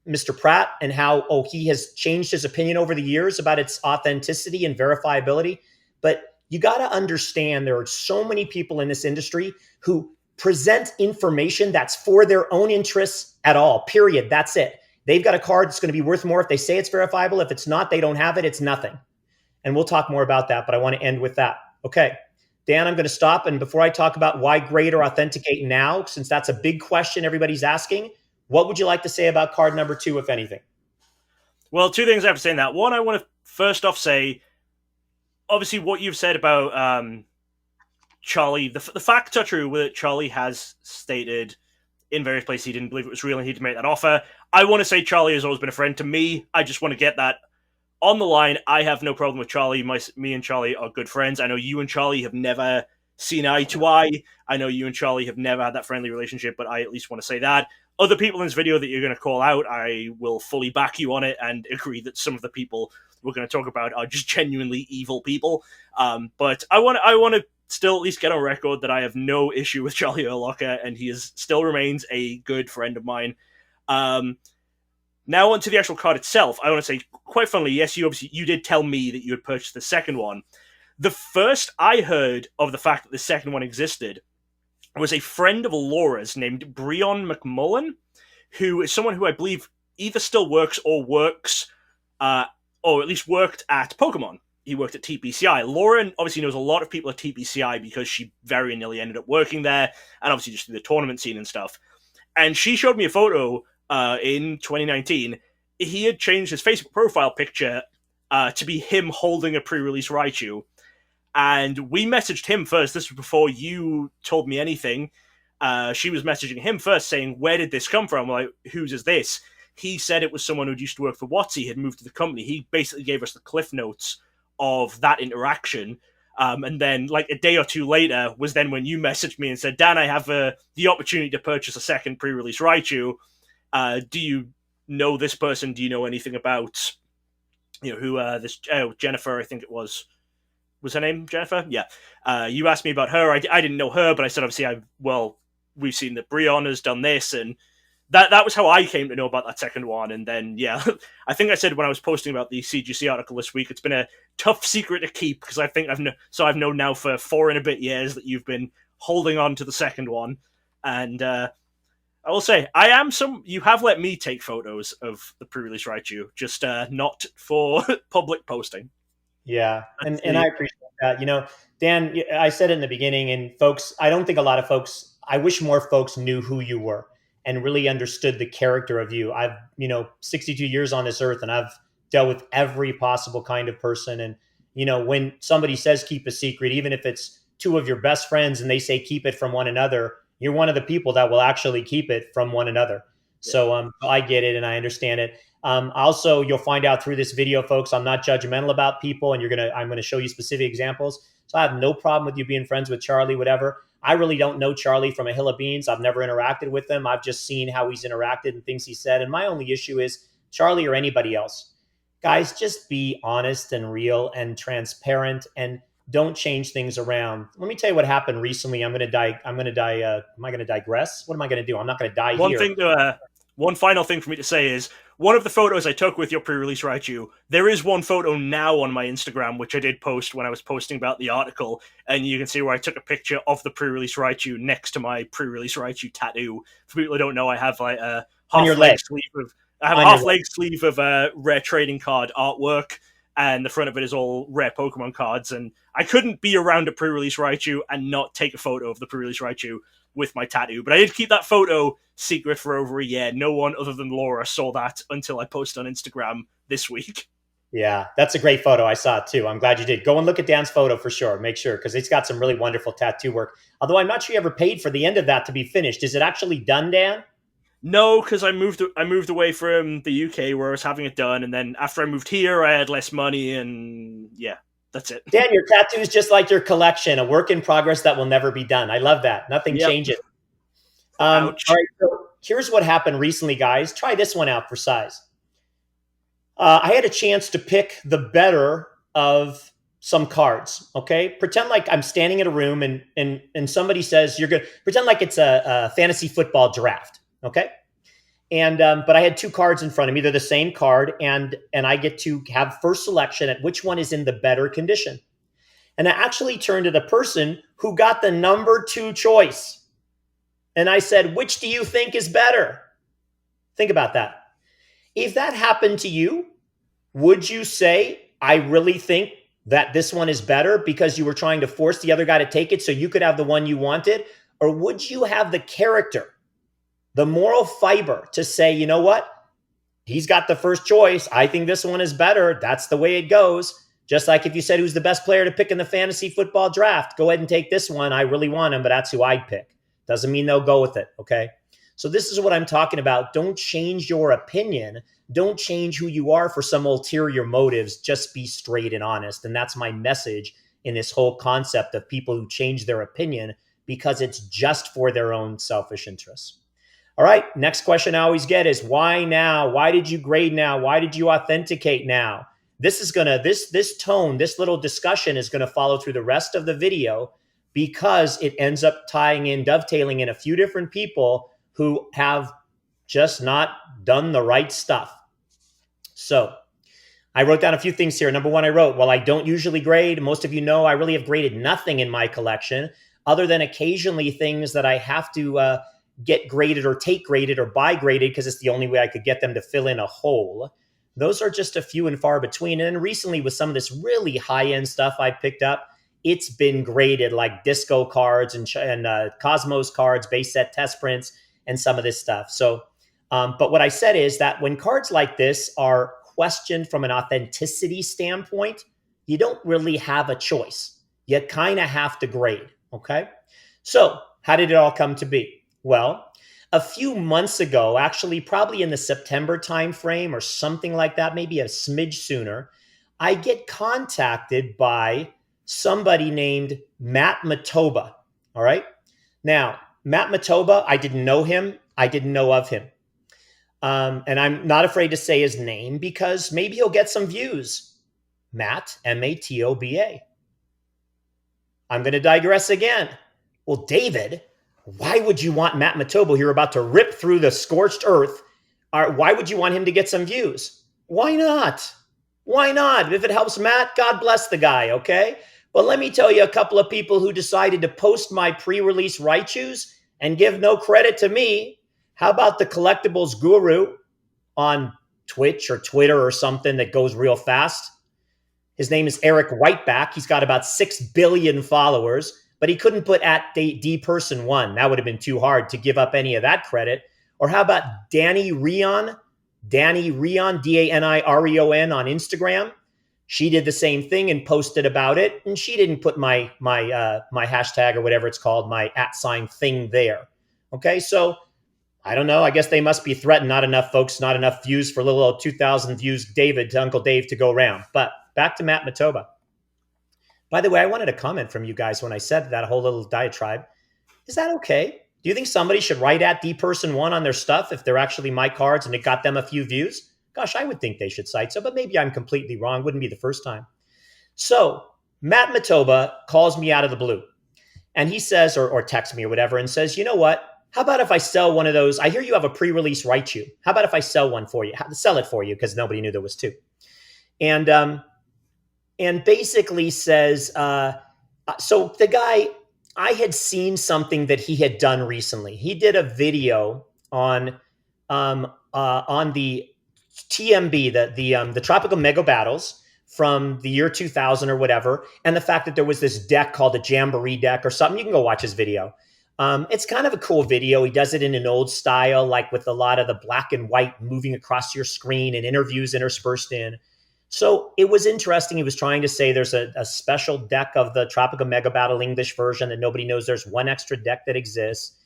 Mr. Pratt and how, he has changed his opinion over the years about its authenticity and verifiability. But you got to understand there are so many people in this industry who present information that's for their own interests at all, period. That's it. They've got a card that's going to be worth more if they say it's verifiable. If it's not, they don't have it. It's nothing. And we'll talk more about that, but I want to end with that. Okay. Dan, I'm going to stop. And before I talk about why grade or authenticate now, since that's a big question everybody's asking, what would you like to say about card number 2, if anything? Well, 2 things I have to say in that. One, I want to first off say, obviously what you've said about Charlie, the facts are true that Charlie has stated in various places he didn't believe it was real and he did make that offer. I want to say Charlie has always been a friend to me. I just want to get that on the line. I have no problem with Charlie. Me and Charlie are good friends. I know you and Charlie have never seen eye to eye. I know you and Charlie have never had that friendly relationship, but I at least want to say that. Other people in this video that you're going to call out, I will fully back you on it and agree that some of the people we're going to talk about are just genuinely evil people. But I want to still at least get on record that I have no issue with Charlie Herlocker, and he still remains a good friend of mine. Now onto the actual card itself. I want to say, quite funnily, yes, you did tell me that you had purchased the second one. The first I heard of the fact that the second one existed was a friend of Laura's named Breon McMullen, who is someone who I believe either still works, or at least worked at Pokemon. He worked at TPCI. Laura obviously knows a lot of people at TPCI because she very nearly ended up working there, and obviously just through the tournament scene and stuff. And she showed me a photo in 2019. He had changed his Facebook profile picture to be him holding a pre-release Raichu. And we messaged him first. This was before you told me anything. She was messaging him first saying, where did this come from? Like, whose is this? He said it was someone who used to work for WotC, had moved to the company. He basically gave us the cliff notes of that interaction. And then, like, a day or two later was then when you messaged me and said, Dan, I have the opportunity to purchase a second pre-release Raichu. Do you know this person? Do you know anything about, who this Jennifer, I think it was. Was her name Jennifer? Yeah. You asked me about her. I didn't know her, but I said, obviously, we've seen that Breon has done this, and that was how I came to know about that second one. And then, yeah, I think I said when I was posting about the CGC article this week, it's been a tough secret to keep, because I think I've known now for 4 and a bit years that you've been holding on to the second one. And I will say, you have let me take photos of the pre-release Raichu, just not for public posting. Yeah, and I appreciate that. Dan, I said it in the beginning, and folks, I don't think a lot of folks, I wish more folks knew who you were and really understood the character of you. I've, 62 years on this earth, and I've dealt with every possible kind of person. And, when somebody says keep a secret, even if it's 2 of your best friends and they say keep it from one another, you're one of the people that will actually keep it from one another. Yeah. So I get it and I understand it. Also, you'll find out through this video, folks, I'm not judgmental about people, and I'm going to show you specific examples. So I have no problem with you being friends with Charlie, whatever. I really don't know Charlie from a hill of beans. I've never interacted with him. I've just seen how he's interacted and things he said. And my only issue is Charlie or anybody else. Guys, just be honest and real and transparent, and don't change things around. Let me tell you what happened recently. Am I going to digress? What am I going to do? I'm not going to die here. One final thing for me to say is, one of the photos I took with your pre-release Raichu, there is one photo now on my Instagram, which I did post when I was posting about the article, and you can see where I took a picture of the pre-release Raichu next to my pre-release Raichu tattoo. For people who don't know, I have like a On your half leg. leg sleeve of I have a On your half leg sleeve of rare trading card artwork, and the front of it is all rare Pokemon cards. And I couldn't be around a pre-release Raichu and not take a photo of the pre-release Raichu with my tattoo. But I did keep that photo secret for over a year. No one other than Laura saw that until I posted on Instagram this week. Yeah, that's a great photo. I saw it too. I'm glad you did. Go and look at Dan's photo for sure. Make sure, because he's got some really wonderful tattoo work. Although I'm not sure you ever paid for the end of that to be finished. Is it actually done, Dan? No, because I moved away from the UK where I was having it done, and then after I moved here, I had less money, and yeah, that's it. Dan, your tattoo is just like your collection, a work in progress that will never be done. I love that. Nothing Yep. changes. Ouch. All right, so here's what happened recently, guys. Try this one out for size. I had a chance to pick the better of some cards. Okay, pretend like I'm standing in a room and somebody says you're good. Pretend like it's a fantasy football draft. Okay, and but I had two cards in front of me. They're the same card, and I get to have first selection at which one is in the better condition. And I actually turned to the person who got the number 2 choice, and I said, "Which do you think is better?" Think about that. If that happened to you, would you say, I really think that this one is better because you were trying to force the other guy to take it so you could have the one you wanted? Or would you have the character, the moral fiber to say, you know what? He's got the first choice. I think this one is better. That's the way it goes. Just like if you said who's the best player to pick in the fantasy football draft, go ahead and take this one. I really want him, but that's who I'd pick. Doesn't mean they'll go with it, okay? So this is what I'm talking about. Don't change your opinion. Don't change who you are for some ulterior motives. Just be straight and honest. And that's my message in this whole concept of people who change their opinion because it's just for their own selfish interests. All right, next question I always get is why now? Why did you grade now? Why did you authenticate now? This tone, this little discussion is going to follow through the rest of the video because it ends up dovetailing in a few different people who have just not done the right stuff. So I wrote down a few things here. Number one, I wrote, while I don't usually grade, most of you know I really have graded nothing in my collection other than occasionally things that I have to get graded or take graded or buy graded because it's the only way I could get them to fill in a hole. Those are just a few and far between. And then recently with some of this really high-end stuff I picked up, it's been graded like disco cards and Cosmos cards, base set test prints, and some of this stuff. So, but what I said is that when cards like this are questioned from an authenticity standpoint, you don't really have a choice. You kind of have to grade, okay? So how did it all come to be? Well, a few months ago, actually probably in the September timeframe or something like that, maybe a smidge sooner, I get contacted by somebody named Matt Matoba, all right? Now, Matt Matoba, I didn't know him. I didn't know of him. And I'm not afraid to say his name because maybe he'll get some views. Matt, M-A-T-O-B-A. I'm going to digress again. Well, David, why would you want Matt Matoba? You're about to rip through the scorched earth. Why would you want him to get some views? Why not? Why not? If it helps Matt, God bless the guy, okay? But let me tell you a couple of people who decided to post my pre-release Raichus and give no credit to me. How about the collectibles guru on Twitch or Twitter or something that goes real fast? His name is Eric Whiteback. He's got about 6 billion followers, but he couldn't put at DPerson1. That would have been too hard to give up any of that credit. Or how about Danny Rion, D-A-N-I-R-E-O-N on Instagram? She did the same thing and posted about it, and she didn't put my hashtag or whatever it's called, my @thing there. Okay, so I don't know. I guess they must be threatened. Not enough folks, not enough views for little old 2,000 views, to Uncle Dave to go around. But back to Matt Matoba. By the way, I wanted a comment from you guys when I said that whole little diatribe. Is that okay? Do you think somebody should write at DPerson1 on their stuff if they're actually my cards and it got them a few views? Gosh, I would think they should cite so, but maybe I'm completely wrong. Wouldn't be the first time. So Matt Matoba calls me out of the blue and he says, or texts me or whatever, and says, you know what? How about if I sell one of those? I hear you have a pre-release Raichu. How about if I sell one for you? Sell it for you because nobody knew there was two. And basically says, so the guy, I had seen something that he had done recently. He did a video on on the TMB, the Tropical Mega Battles from the year 2000 or whatever, and the fact that there was this deck called a Jamboree deck or something. You can go watch his video. It's kind of a cool video. He does it in an old style, like with a lot of the black and white moving across your screen and interviews interspersed in. So it was interesting. He was trying to say there's a special deck of the Tropical Mega Battle English version that nobody knows there's one extra deck that exists.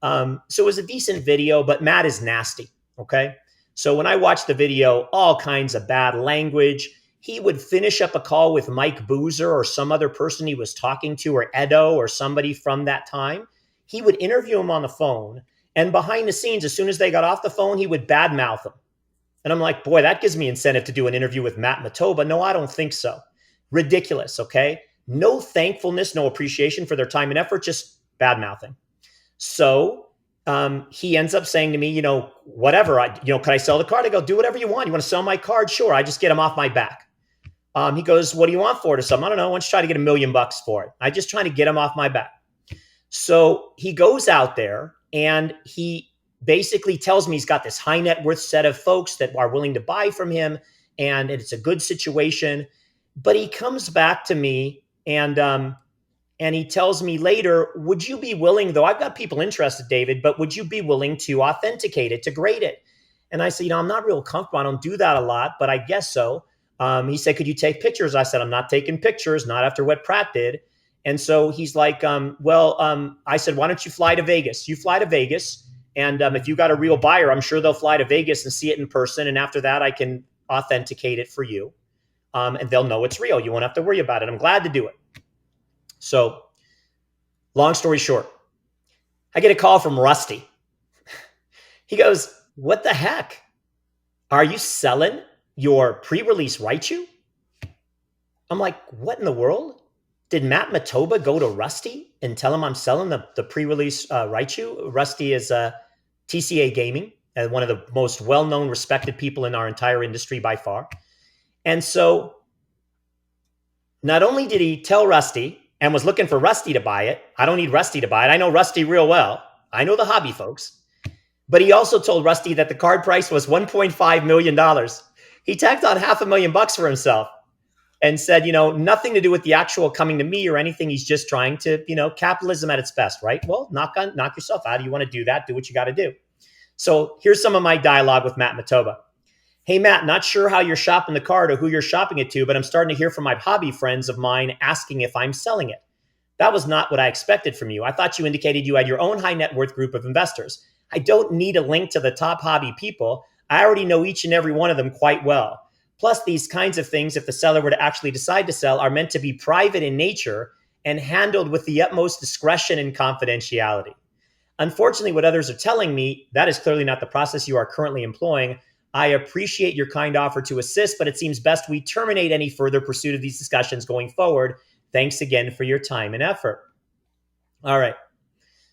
So it was a decent video, but Matt is nasty. Okay. So when I watched the video, all kinds of bad language. He would finish up a call with Mike Boozer or some other person he was talking to, or Edo or somebody from that time. He would interview him on the phone, and behind the scenes, as soon as they got off the phone, he would badmouth them. And I'm like, boy, that gives me incentive to do an interview with Matt Matoba. No, I don't think so. Ridiculous, okay? No thankfulness, no appreciation for their time and effort, just badmouthing. So he ends up saying to me, whatever, could I sell the card? I go, do whatever you want. You want to sell my card? Sure. I just get him off my back. He goes, what do you want for it or something? I don't know. Why don't you try to get $1 million for it? I just trying to get him off my back. So he goes out there and he basically tells me he's got this high net worth set of folks that are willing to buy from him, and it's a good situation. But he comes back to me and he tells me later, would you be willing, though I've got people interested, David, but would you be willing to authenticate it, to grade it? And I said, I'm not real comfortable. I don't do that a lot, but I guess so. He said, could you take pictures? I said, I'm not taking pictures, not after what Pratt did. And so he's like, I said, why don't you fly to Vegas? You fly to Vegas. And if you got a real buyer, I'm sure they'll fly to Vegas and see it in person. And after that, I can authenticate it for you. And they'll know it's real. You won't have to worry about it. I'm glad to do it. So long story short, I get a call from Rusty. He goes, what the heck? Are you selling your pre-release Raichu? I'm like, what in the world? Did Matt Matoba go to Rusty and tell him I'm selling the pre-release Raichu? Rusty is TCA Gaming, one of the most well-known, respected people in our entire industry by far. And so not only did he tell Rusty and was looking for Rusty to buy it, I don't need Rusty to buy it. I know Rusty real well. I know the hobby folks. But he also told Rusty that the card price was $1.5 million. He tacked on $500,000 for himself. And said, nothing to do with the actual coming to me or anything. He's just trying to, capitalism at its best, right? Well, knock yourself out. You want to do that, do what you got to do. So here's some of my dialogue with Matt Matoba. Hey, Matt, not sure how you're shopping the card or who you're shopping it to, but I'm starting to hear from my hobby friends of mine asking if I'm selling it. That was not what I expected from you. I thought you indicated you had your own high net worth group of investors. I don't need a link to the top hobby people. I already know each and every one of them quite well. Plus, these kinds of things, if the seller were to actually decide to sell, are meant to be private in nature and handled with the utmost discretion and confidentiality. Unfortunately, what others are telling me, that is clearly not the process you are currently employing. I appreciate your kind offer to assist, but it seems best we terminate any further pursuit of these discussions going forward. Thanks again for your time and effort. All right.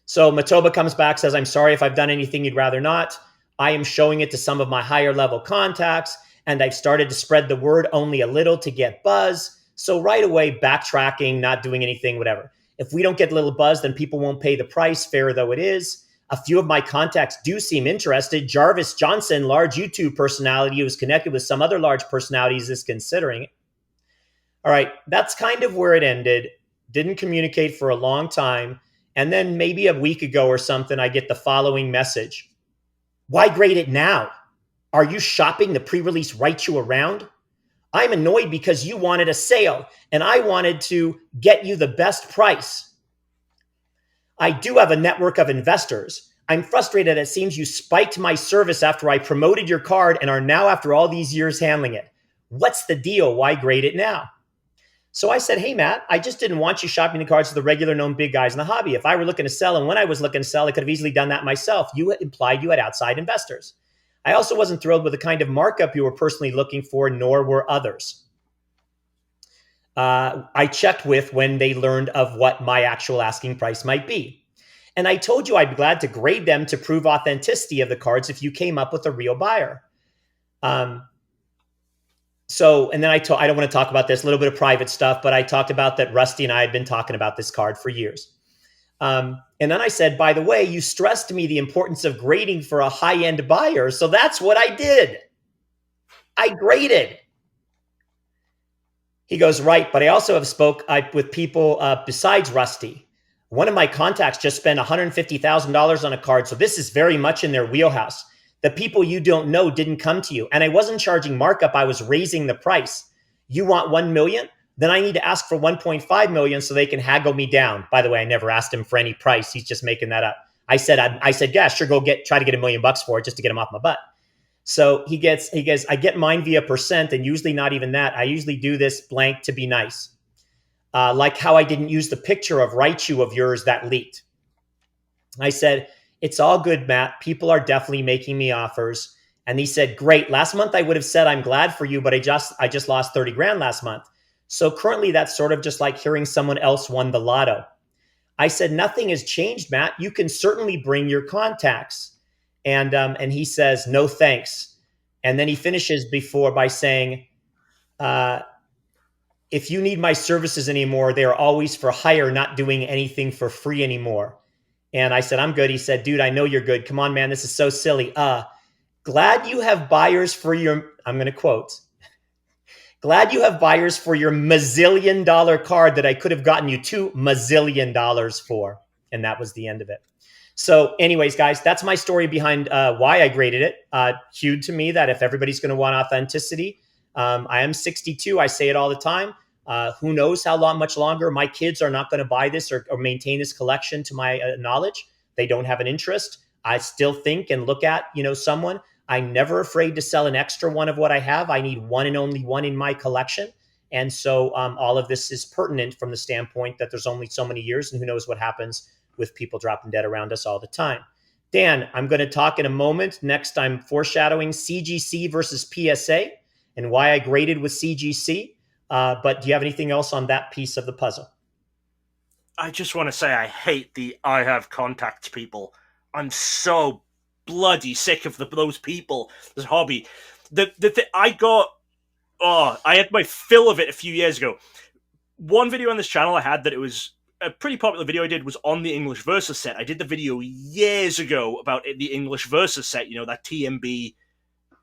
So Matoba comes back, says, I'm sorry if I've done anything you'd rather not. I am showing it to some of my higher level contacts, and I've started to spread the word only a little to get buzz. So right away, backtracking, not doing anything, whatever. If we don't get a little buzz, then people won't pay the price, fair though it is. A few of my contacts do seem interested. Jarvis Johnson, large YouTube personality who is connected with some other large personalities, is considering it. All right, that's kind of where it ended. Didn't communicate for a long time. And then maybe a week ago or something, I get the following message. Why grade it now? Are you shopping the pre-release Raichu around? I'm annoyed because you wanted a sale and I wanted to get you the best price. I do have a network of investors. I'm frustrated. It seems you spiked my service after I promoted your card and are now, after all these years, handling it. What's the deal? Why grade it now? So I said, hey, Matt, I just didn't want you shopping the cards to the regular known big guys in the hobby. If I were looking to sell and when I was looking to sell, I could have easily done that myself. You implied you had outside investors. I also wasn't thrilled with the kind of markup you were personally looking for, nor were others. I checked with when they learned of what my actual asking price might be. And I told you I'd be glad to grade them to prove authenticity of the cards if you came up with a real buyer. And then I don't want to talk about this, a little bit of private stuff, but I talked about that Rusty and I had been talking about this card for years. And then I said, by the way, you stressed to me the importance of grading for a high-end buyer. So that's what I did. I graded. He goes, right. But I also have spoke with people besides Rusty. One of my contacts just spent $150,000 on a card. So this is very much in their wheelhouse. The people you don't know didn't come to you. And I wasn't charging markup. I was raising the price. You want 1 million? Then I need to ask for 1.5 million so they can haggle me down. By the way, I never asked him for any price. He's just making that up. I said, yeah, sure, try to get $1 million for it just to get him off my butt. So he goes, I get mine via percent, and usually not even that. I usually do this blank to be nice. Like how I didn't use the picture of Raichu of yours that leaked. I said, it's all good, Matt. People are definitely making me offers. And he said, great. Last month I would have said, I'm glad for you, but I just lost 30 grand last month. So currently that's sort of just like hearing someone else won the lotto. I said, nothing has changed, Matt. You can certainly bring your contacts. And he says, no, thanks. And then he finishes by saying, if you need my services anymore, they are always for hire, not doing anything for free anymore. And I said, I'm good. He said, dude, I know you're good. Come on, man. This is so silly. Glad you have buyers for your, I'm going to quote, glad you have buyers for your mazillion dollar card that I could have gotten you $2 mazillion for. And that was the end of it. So anyways, guys, that's my story behind why I graded it. Huge to me that if everybody's going to want authenticity, I am 62. I say it all the time. Who knows how much longer my kids are not going to buy this or maintain this collection to my knowledge. They don't have an interest. I still think and look at, someone. I'm never afraid to sell an extra one of what I have. I need one and only one in my collection. And so all of this is pertinent from the standpoint that there's only so many years, and who knows what happens with people dropping dead around us all the time. Dan, I'm going to talk in a moment. Next, I'm foreshadowing CGC versus PSA and why I graded with CGC. But do you have anything else on that piece of the puzzle? I just want to say I hate the I have contacts people. I'm so bloody sick of those people. This hobby. I had my fill of it a few years ago. One video on this channel I had that it was a pretty popular video I did was on the English Versus set. I did the video years ago about the English Versus set, that TMB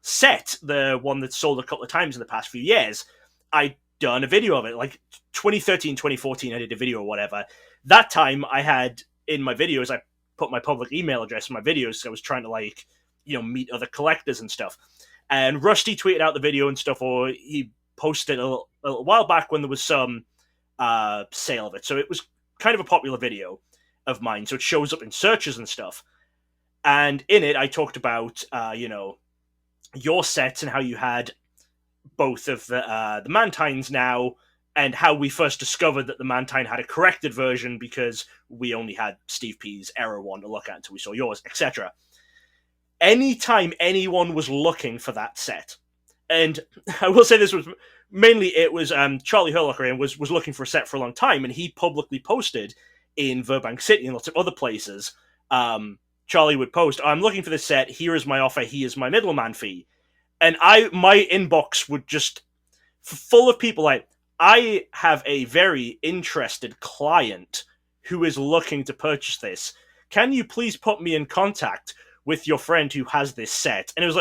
set, the one that's sold a couple of times in the past few years. I'd done a video of it, like 2013, 2014, I did a video or whatever. That time I had, in my videos, I put my public email address in my videos, so I was trying to meet other collectors and stuff. And Rusty tweeted out the video and stuff, or he posted a little while back when there was some sale of it. So it was kind of a popular video of mine, so it shows up in searches and stuff. And in it, I talked about, your sets and how you had both of the Mantines now, and how we first discovered that the Mantine had a corrected version because we only had Steve P's error one to look at until we saw yours, etc. Anytime anyone was looking for that set, and I will say this was mainly, it was Charlie Herlocker was looking for a set for a long time, and he publicly posted in Burbank City and lots of other places. Charlie would post, I'm looking for this set, here is my offer, here is my middleman fee. And my inbox would just full of people like, I have a very interested client who is looking to purchase this. Can you please put me in contact with your friend who has this set? And it was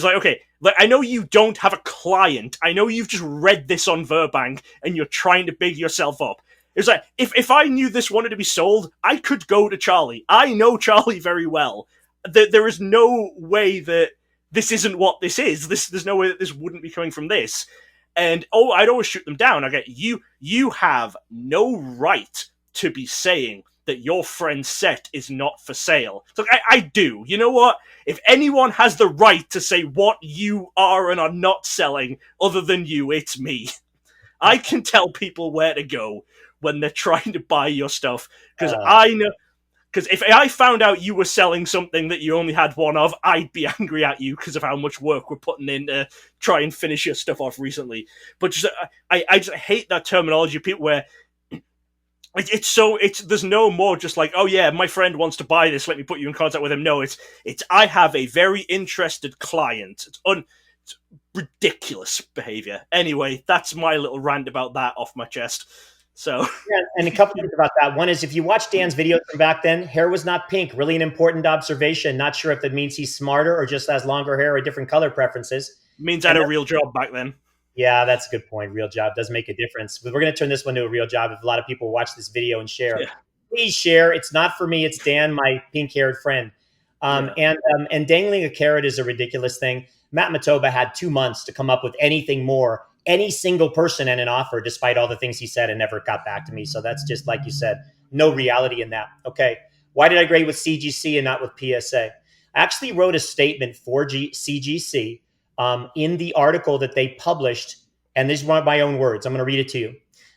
like, okay, I know you don't have a client. I know you've just read this on Burbank and you're trying to big yourself up. It was like, if I knew this wanted to be sold, I could go to Charlie. I know Charlie very well. There is no way that this isn't what this is. There's no way that this wouldn't be coming from this. And I'd always shoot them down. I get, you have no right to be saying that your friend's set is not for sale. So I do. You know what? If anyone has the right to say what you are and are not selling other than you, it's me. I can tell people where to go when they're trying to buy your stuff, because I know. Because if I found out you were selling something that you only had one of, I'd be angry at you because of how much work we're putting in to try and finish your stuff off recently. But I just hate that terminology of people where there's no more just like, oh yeah, my friend wants to buy this, let me put you in contact with him. No, it's I have a very interested client. It's ridiculous behavior. Anyway, that's my little rant about that off my chest. So Yeah, and a couple things about that. One is if you watch Dan's videos from back then, hair was not pink. Really an important observation. Not sure if that means he's smarter or just has longer hair or different color preferences. means I had And a real job back then. yeah, that's a good point. Real job does make a difference. We're going to turn this one to a real job if a lot of people watch this video and share. Yeah. Please share. It's not for me. It's Dan, my pink-haired friend. And dangling a carrot is a ridiculous thing. Matt Matoba had 2 months to come up with anything more, any single person and an offer, despite all the things he said, and never got back to me. So that's just like you said, no reality in that. Okay. Why did I grade with CGC and not with PSA? I actually wrote a statement for CGC in the article that they published, and these are my own words. I'm going to read it to you.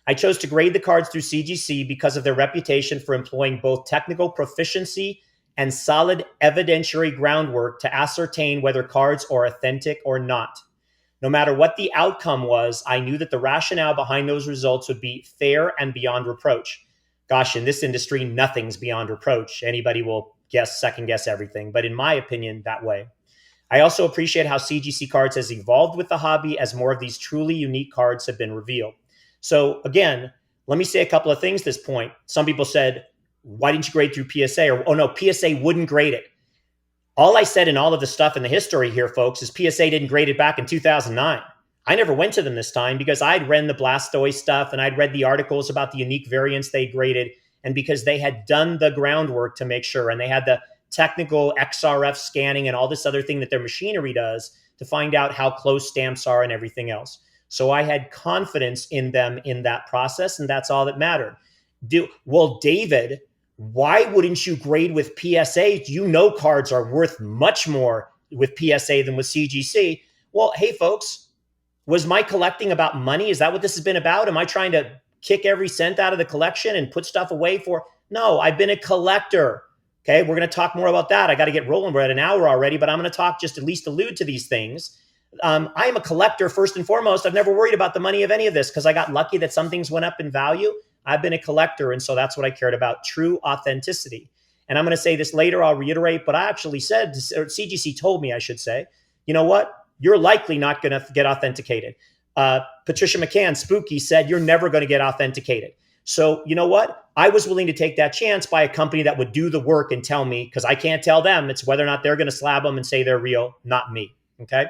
I chose to grade the cards through CGC because of their reputation for employing both technical proficiency and solid evidentiary groundwork to ascertain whether cards are authentic or not. No matter what the outcome was, I knew that the rationale behind those results would be fair and beyond reproach. Gosh, in this industry, nothing's beyond reproach. Anybody will second guess everything, but in my opinion, that way. I also appreciate how CGC Cards has evolved with the hobby as more of these truly unique cards have been revealed. So again, let me say a couple of things at this point. Some people said, why didn't you grade through PSA? Or, oh no, PSA wouldn't grade it. All I said in all of the stuff in the history here, folks, is PSA didn't grade it back in 2009. I never went to them this time because I'd read the Blastoise stuff and I'd read the articles about the unique variants they graded, and because they had done the groundwork to make sure, and they had the technical XRF scanning and all this other thing that their machinery does to find out how close stamps are and everything else. So I had confidence in them in that process, and that's all that mattered. David, why wouldn't you grade with PSA? You know cards are worth much more with PSA than with CGC. Well, hey, folks, was my collecting about money? Is that what this has been about? Am I trying to kick every cent out of the collection and put stuff away for? No, I've been a collector. Okay, we're going to talk more about that. I got to get rolling. We're at an hour already, but I'm going to talk, just at least allude to these things. I am a collector first and foremost. I've never worried about the money of any of this because I got lucky that some things went up in value. I've been a collector, and so that's what I cared about, true authenticity. And I'm going to say this later, I'll reiterate, but I actually said, or CGC told me I should say, you know what? You're likely not going to get authenticated. Patricia McCann, Spooky, said you're never going to get authenticated. So you know what? I was willing to take that chance by a company that would do the work and tell me, because I can't tell them. It's whether or not they're going to slab them and say they're real, not me. Okay.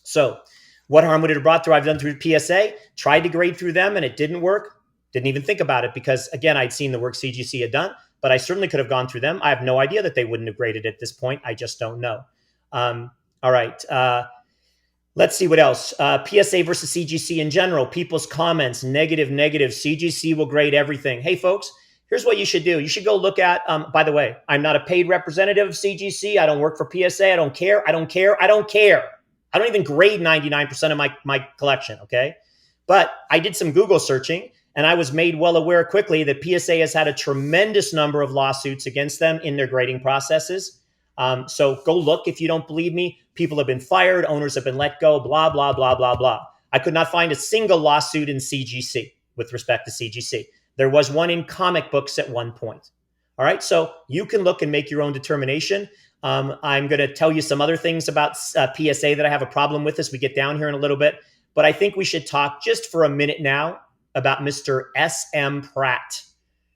So what harm would it have brought through? I've done through PSA, tried to grade through them and it didn't work. Didn't even think about it because, again, I'd seen the work CGC had done, but I certainly could have gone through them. I have no idea that they wouldn't have graded at this point. I just don't know. All right. Let's see what else. PSA versus CGC in general. People's comments, negative. CGC will grade everything. Hey, folks, here's what you should do. You should go look at, by the way, I'm not a paid representative of CGC. I don't work for PSA. I don't care. I don't even grade 99% of my collection, okay? But I did some Google searching, and I was made well aware quickly that PSA has had a tremendous number of lawsuits against them in their grading processes. So go look if you don't believe me. People have been fired. Owners have been let go, blah, blah, blah, blah, blah. I could not find a single lawsuit in CGC with respect to CGC. There was one in comic books at one point. All right. So you can look and make your own determination. I'm going to tell you some other things about PSA that I have a problem with as we get down here in a little bit. But I think we should talk just for a minute now about Mr. S.M. Pratt.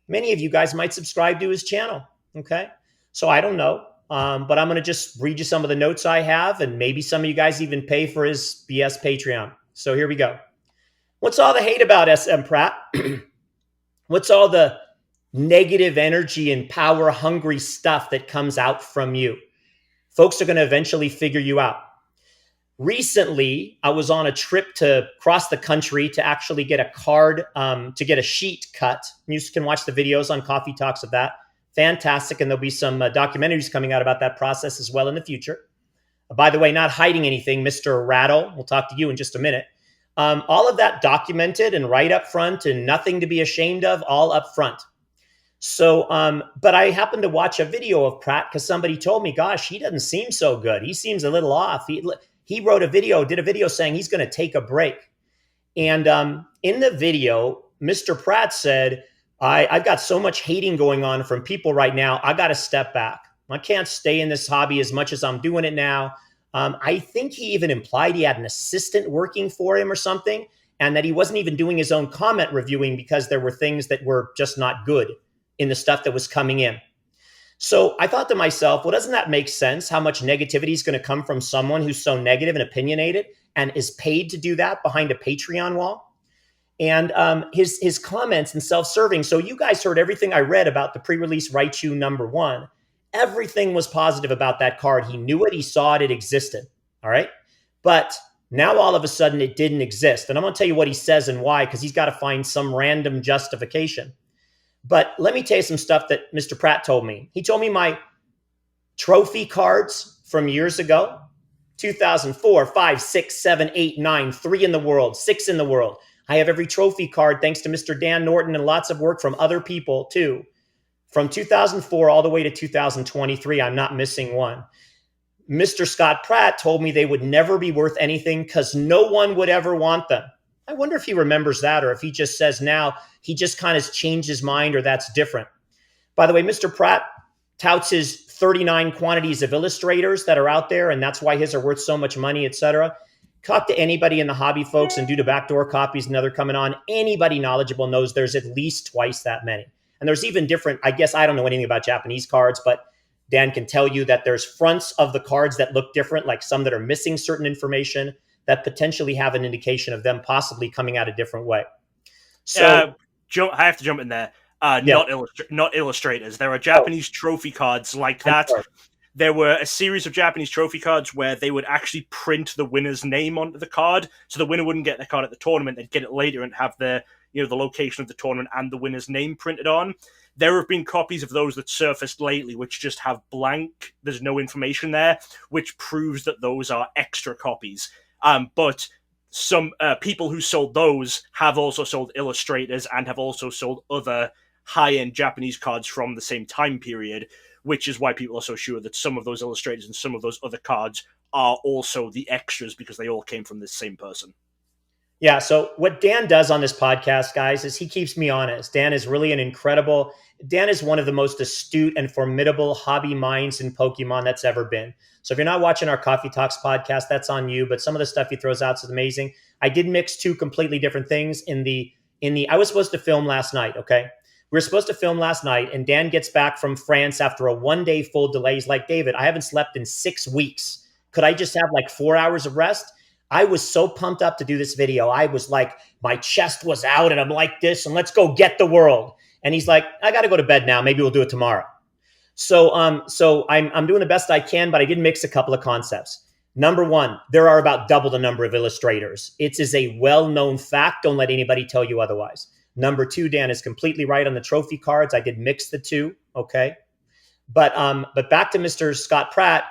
Many of you guys might subscribe to his channel. Okay. So I don't know. But I'm going to just read you some of the notes I have, and maybe some of you guys even pay for his BS Patreon. So here we go. What's all the hate about SM Pratt? What's all the negative energy and power hungry stuff that comes out from you? Folks are going to eventually figure you out. Recently, I was on a trip to cross the country to actually get a card, to get a sheet cut. You can watch the videos on Koffee Talks of that. Fantastic. And there'll be some documentaries coming out about that process as well in the future. By the way, not hiding anything, Mr. Rattle. We'll talk to you in just a minute. All of that documented and right up front and nothing to be ashamed of, all up front. So, but I happened to watch a video of Pratt because somebody told me, gosh, he doesn't seem so good. He seems a little off. He wrote a video, did a video saying he's going to take a break. And in the video, Mr. Pratt said, I've got so much hating going on from people right now. I got to step back. I can't stay in this hobby as much as I'm doing it now. I think he even implied he had an assistant working for him or something. and that he wasn't even doing his own comment reviewing because there were things that were just not good in the stuff that was coming in. So I thought to myself, well, doesn't that make sense? How much negativity is going to come from someone who's so negative and opinionated and is paid to do that behind a Patreon wall? And his comments and self-serving. So you guys heard everything I read about the pre-release Raichu #1. Everything was positive about that card. He knew it. He saw it. It existed. All right. But now all of a sudden it didn't exist. And I'm going to tell you what he says and why, because he's got to find some random justification. But let me tell you some stuff that Mr. Pratt told me. He told me my trophy cards from years ago, 2004, 5, 6, 7, 8, 9, 3 in the world, 6 in the world. I have every trophy card thanks to Mr. Dan Norton and lots of work from other people too. From 2004 all the way to 2023, I'm not missing one. Mr. Scott Pratt told me they would never be worth anything because no one would ever want them. I wonder if he remembers that, or if he just says now he just kind of changed his mind, or that's different. By the way, Mr. Pratt touts his 39 quantities of illustrators that are out there, and that's why his are worth so much money, etc. Talk to anybody in the hobby, folks, and due to backdoor copies and other coming on, anybody knowledgeable knows there's at least twice that many. And there's even different, I guess I don't know anything about Japanese cards, but Dan can tell you that there's fronts of the cards that look different, like some that are missing certain information that potentially have an indication of them possibly coming out a different way. So I have to jump in there. Yeah. Not illustrators. There are Japanese trophy cards like that. There were a series of Japanese trophy cards where they would actually print the winner's name onto the card, so the winner wouldn't get the card at the tournament; they'd get it later and have the location of the tournament and the winner's name printed on. There have been copies of those that surfaced lately which just have blank. There's no information there, which proves that those are extra copies. But some people who sold those have also sold illustrators and have also sold other high-end Japanese cards from the same time period, which is why people are so sure that some of those illustrators and some of those other cards are also the extras because they all came from this same person. Yeah, so what Dan does on this podcast, guys, is he keeps me honest. Dan is really Dan is one of the most astute and formidable hobby minds in Pokemon that's ever been. So if you're not watching our Koffee Talks podcast, that's on you, but some of the stuff he throws out is amazing. I did mix two completely different things I was supposed to film last night, okay? We were supposed to film last night, and Dan gets back from France after a 1-day full delay. He's like, David, I haven't slept in 6 weeks. Could I just have like 4 hours of rest? I was so pumped up to do this video. I was like, my chest was out and I'm like this, and let's go get the world. And he's like, I got to go to bed now. Maybe we'll do it tomorrow. So I'm doing the best I can, but I did mix a couple of concepts. Number one, there are about double the number of illustrators. It is a well-known fact. Don't let anybody tell you otherwise. Number two, Dan is completely right on the trophy cards. I did mix the two. Okay. But back to Mr. Scott Pratt.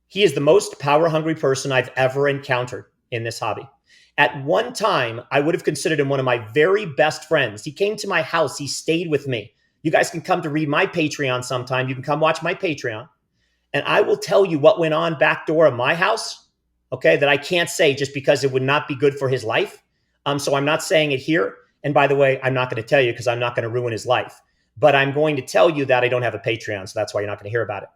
He is the most power-hungry person I've ever encountered in this hobby. At one time, I would have considered him one of my very best friends. He came to my house. He stayed with me. You guys can come to read my Patreon sometime. You can come watch my Patreon. And I will tell you what went on back door of my house, okay, that I can't say just because it would not be good for his life. So I'm not saying it here. And by the way, I'm not going to tell you because I'm not going to ruin his life. But I'm going to tell you that I don't have a Patreon, so that's why you're not going to hear about it.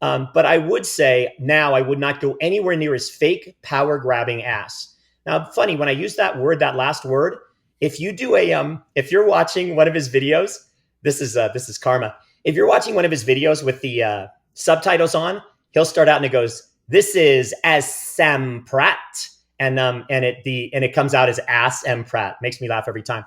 But I would say now I would not go anywhere near his fake power-grabbing ass. Now, funny, when I use that last word, if you do if you're watching one of his videos, this is karma. If you're watching one of his videos with the subtitles on, he'll start out and it goes, "This is as Sam Pratt," and it comes out as Ass M Pratt. Makes me laugh every time.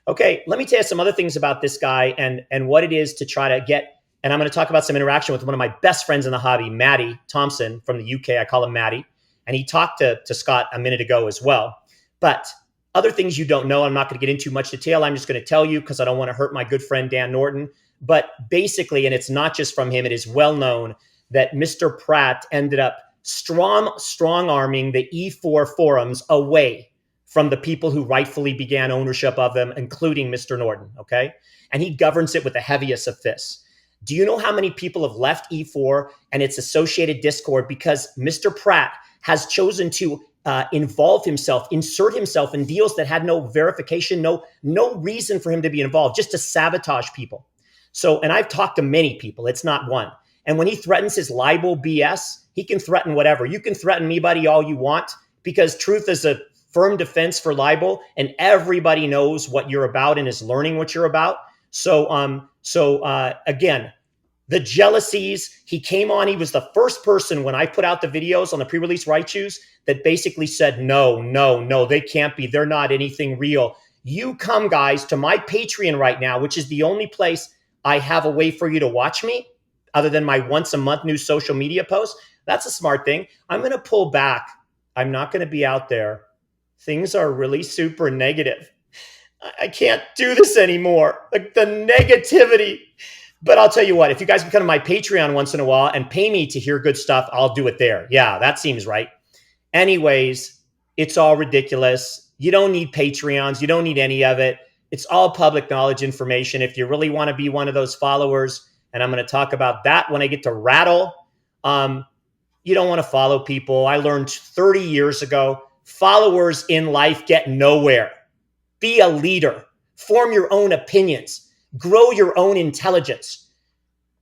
Okay, let me tell you some other things about this guy and what it is to try to get. And I'm going to talk about some interaction with one of my best friends in the hobby, Matty Thompson from the UK. I call him Matty. And he talked to Scott a minute ago as well. But other things you don't know, I'm not going to get into much detail. I'm just going to tell you because I don't want to hurt my good friend Dan Norton. But basically, and it's not just from him, it is well known that Mr. Pratt ended up strong-arming the E4 forums away from the people who rightfully began ownership of them, including Mr. Norton, okay? And he governs it with the heaviest of fists. Do you know how many people have left E4 and its associated Discord because Mr. Pratt has chosen to insert himself in deals that had no verification, no reason for him to be involved, just to sabotage people. So, and I've talked to many people, it's not one. And when he threatens his libel BS, he can threaten whatever. You can threaten me, buddy, all you want, because truth is a firm defense for libel, and everybody knows what you're about and is learning what you're about. So again, the jealousies, he came on, he was the first person when I put out the videos on the pre-release Raichus that basically said, no, they can't be. They're not anything real. You come, guys, to my Patreon right now, which is the only place I have a way for you to watch me other than my once a month new social media post. That's a smart thing. I'm going to pull back. I'm not going to be out there. Things are really super negative. I can't do this anymore. Like the negativity. But I'll tell you what, if you guys become my Patreon once in a while and pay me to hear good stuff, I'll do it there. Yeah, that seems right. Anyways, it's all ridiculous. You don't need Patreons. You don't need any of it. It's all public knowledge information. If you really want to be one of those followers, and I'm going to talk about that when I get to rattle, you don't want to follow people. I learned 30 years ago, followers in life get nowhere. Be a leader. Form your own opinions. Grow your own intelligence.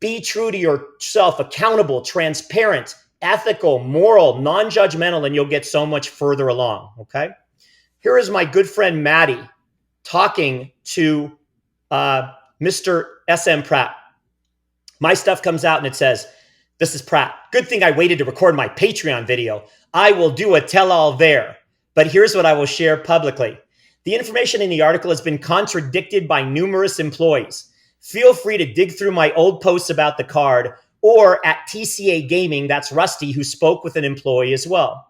Be true to yourself, accountable, transparent, ethical, moral, non-judgmental, and you'll get so much further along, okay? Here is my good friend Maddie talking to Mr. S.M. Pratt. My stuff comes out and it says, "This is Pratt. Good thing I waited to record my Patreon video. I will do a tell-all there. But here's what I will share publicly. The information in the article has been contradicted by numerous employees. Feel free to dig through my old posts about the card or at TCA Gaming, that's Rusty, who spoke with an employee as well."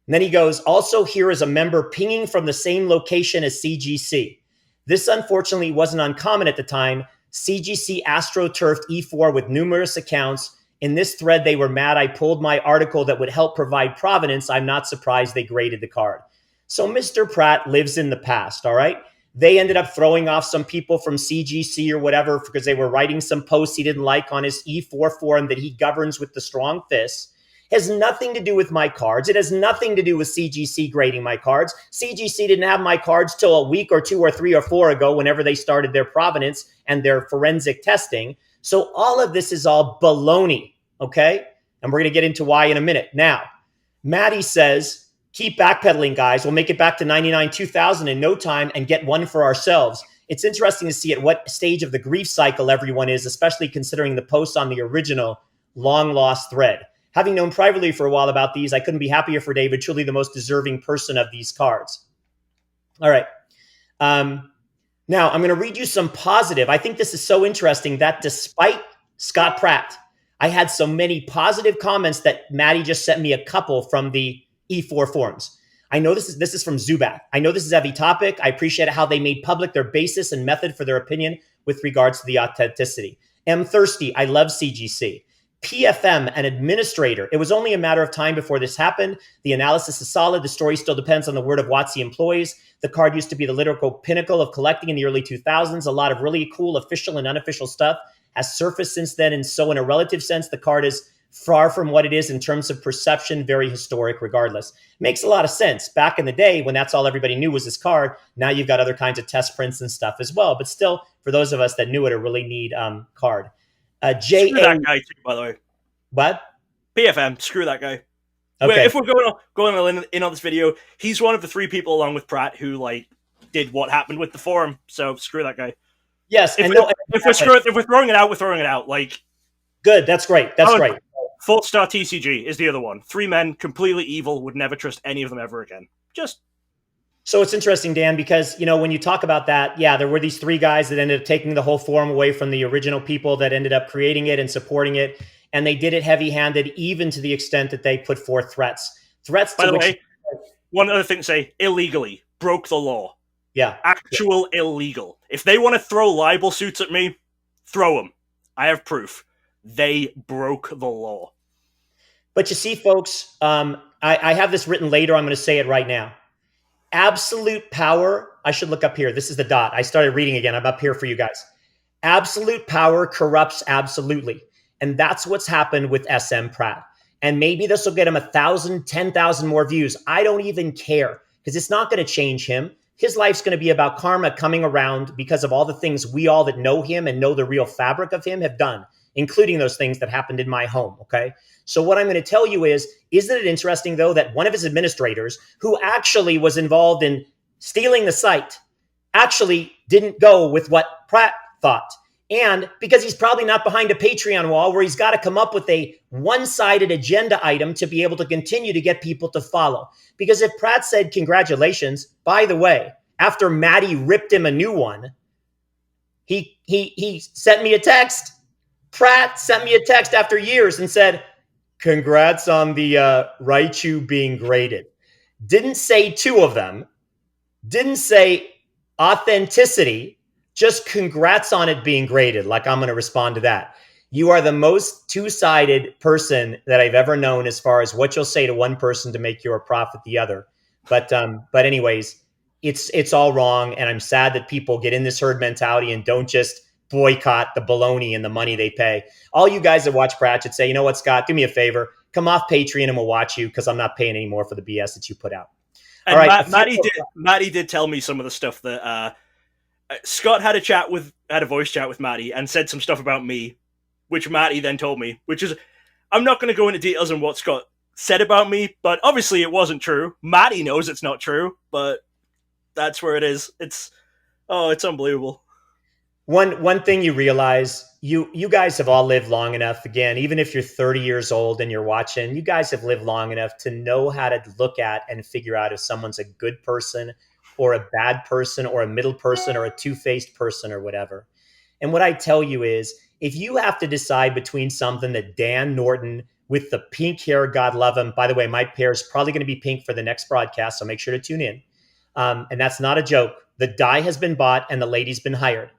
And then he goes, "Also here is a member pinging from the same location as CGC. This unfortunately wasn't uncommon at the time. CGC AstroTurfed E4 with numerous accounts. In this thread, they were mad I pulled my article that would help provide provenance. I'm not surprised they graded the card." So Mr. Pratt lives in the past, all right? They ended up throwing off some people from CGC or whatever because they were writing some posts he didn't like on his E4 forum that he governs with the strong fists. Has nothing to do with my cards. It has nothing to do with CGC grading my cards. CGC didn't have my cards till a week or 2 or 3 or 4 ago whenever they started their provenance and their forensic testing. So all of this is all baloney, okay? And we're going to get into why in a minute. Now, Maddie says, "Keep backpedaling, guys. We'll make it back to 99 2000 in no time and get one for ourselves." It's interesting to see at what stage of the grief cycle everyone is, especially considering the posts on the original long-lost thread. Having known privately for a while about these, I couldn't be happier for David, truly the most deserving person of these cards. All right. Now, I'm going to read you some positive. I think this is so interesting that despite Scott Pratt, I had so many positive comments that Maddie just sent me a couple from the E4 forums. I know this is from Zubat. I know this is a heavy topic. I appreciate how they made public their basis and method for their opinion with regards to the authenticity. M. Thirsty, I love CGC. PFM, an administrator. It was only a matter of time before this happened. The analysis is solid. The story still depends on the word of WotC employees. The card used to be the literal pinnacle of collecting in the early 2000s. A lot of really cool official and unofficial stuff has surfaced since then. And so in a relative sense, the card is far from what it is in terms of perception, very historic regardless. Makes a lot of sense. Back in the day when that's all everybody knew was this card, now you've got other kinds of test prints and stuff as well. But still, for those of us that knew it, a really neat card. Screw that guy too, by the way. What? PFM, screw that guy. Okay. If we're going in on this video, he's one of the 3 people along with Pratt who did what happened with the forum. So screw that guy. Yes, if we're throwing it out, we're throwing it out. Good, that's great. That's great. Full Star TCG is the other one. 3 men, completely evil, would never trust any of them ever again. So it's interesting, Dan, because, when you talk about that, yeah, there were these 3 guys that ended up taking the whole forum away from the original people that ended up creating it and supporting it. And they did it heavy-handed, even to the extent that they put forth threats. By the way, one other thing to say, illegally, broke the law. Yeah. Actual illegal. If they want to throw libel suits at me, throw them. I have proof. They broke the law. But you see, folks, I have this written later. I'm going to say it right now. Absolute power. I should look up here. This is the dot. I started reading again. I'm up here for you guys. Absolute power corrupts absolutely. And that's what's happened with SM Pratt. And maybe this will get him 1,000, 10,000 more views. I don't even care because it's not going to change him. His life's going to be about karma coming around because of all the things we all that know him and know the real fabric of him have done. including those things that happened in my home. Okay. So what I'm going to tell you is, isn't it interesting though, that one of his administrators who actually was involved in stealing the site actually didn't go with what Pratt thought? And because he's probably not behind a Patreon wall where he's got to come up with a one-sided agenda item to be able to continue to get people to follow. Because if Pratt said, congratulations, by the way, after Maddie ripped him a new one, he sent me a text. Pratt sent me a text after years and said, congrats on the Raichu being graded. Didn't say two of them. Didn't say authenticity. Just congrats on it being graded. Like, I'm going to respond to that. You are the most two-sided person that I've ever known as far as what you'll say to one person to make your profit the other. But anyways, it's all wrong. And I'm sad that people get in this herd mentality and don't just boycott the baloney and the money they pay. All you guys that watch Pratchett say, you know what, Scott, do me a favor. Come off Patreon and we'll watch you, because I'm not paying any more for the BS that you put out. And all right, Maddie did tell me some of the stuff that Scott had a voice chat with Maddie and said some stuff about me, which Maddie then told me, which is, I'm not going to go into details on what Scott said about me, but obviously it wasn't true. Maddie knows it's not true, but that's where it is. It's unbelievable. One thing you realize, you guys have all lived long enough. Again, even if you're 30 years old and you're watching, you guys have lived long enough to know how to look at and figure out if someone's a good person or a bad person or a middle person or a two-faced person or whatever. And what I tell you is, if you have to decide between something that Dan Norton with the pink hair, God love him. By the way, my hair is probably going to be pink for the next broadcast, so make sure to tune in. And that's not a joke. The dye has been bought and the lady's been hired.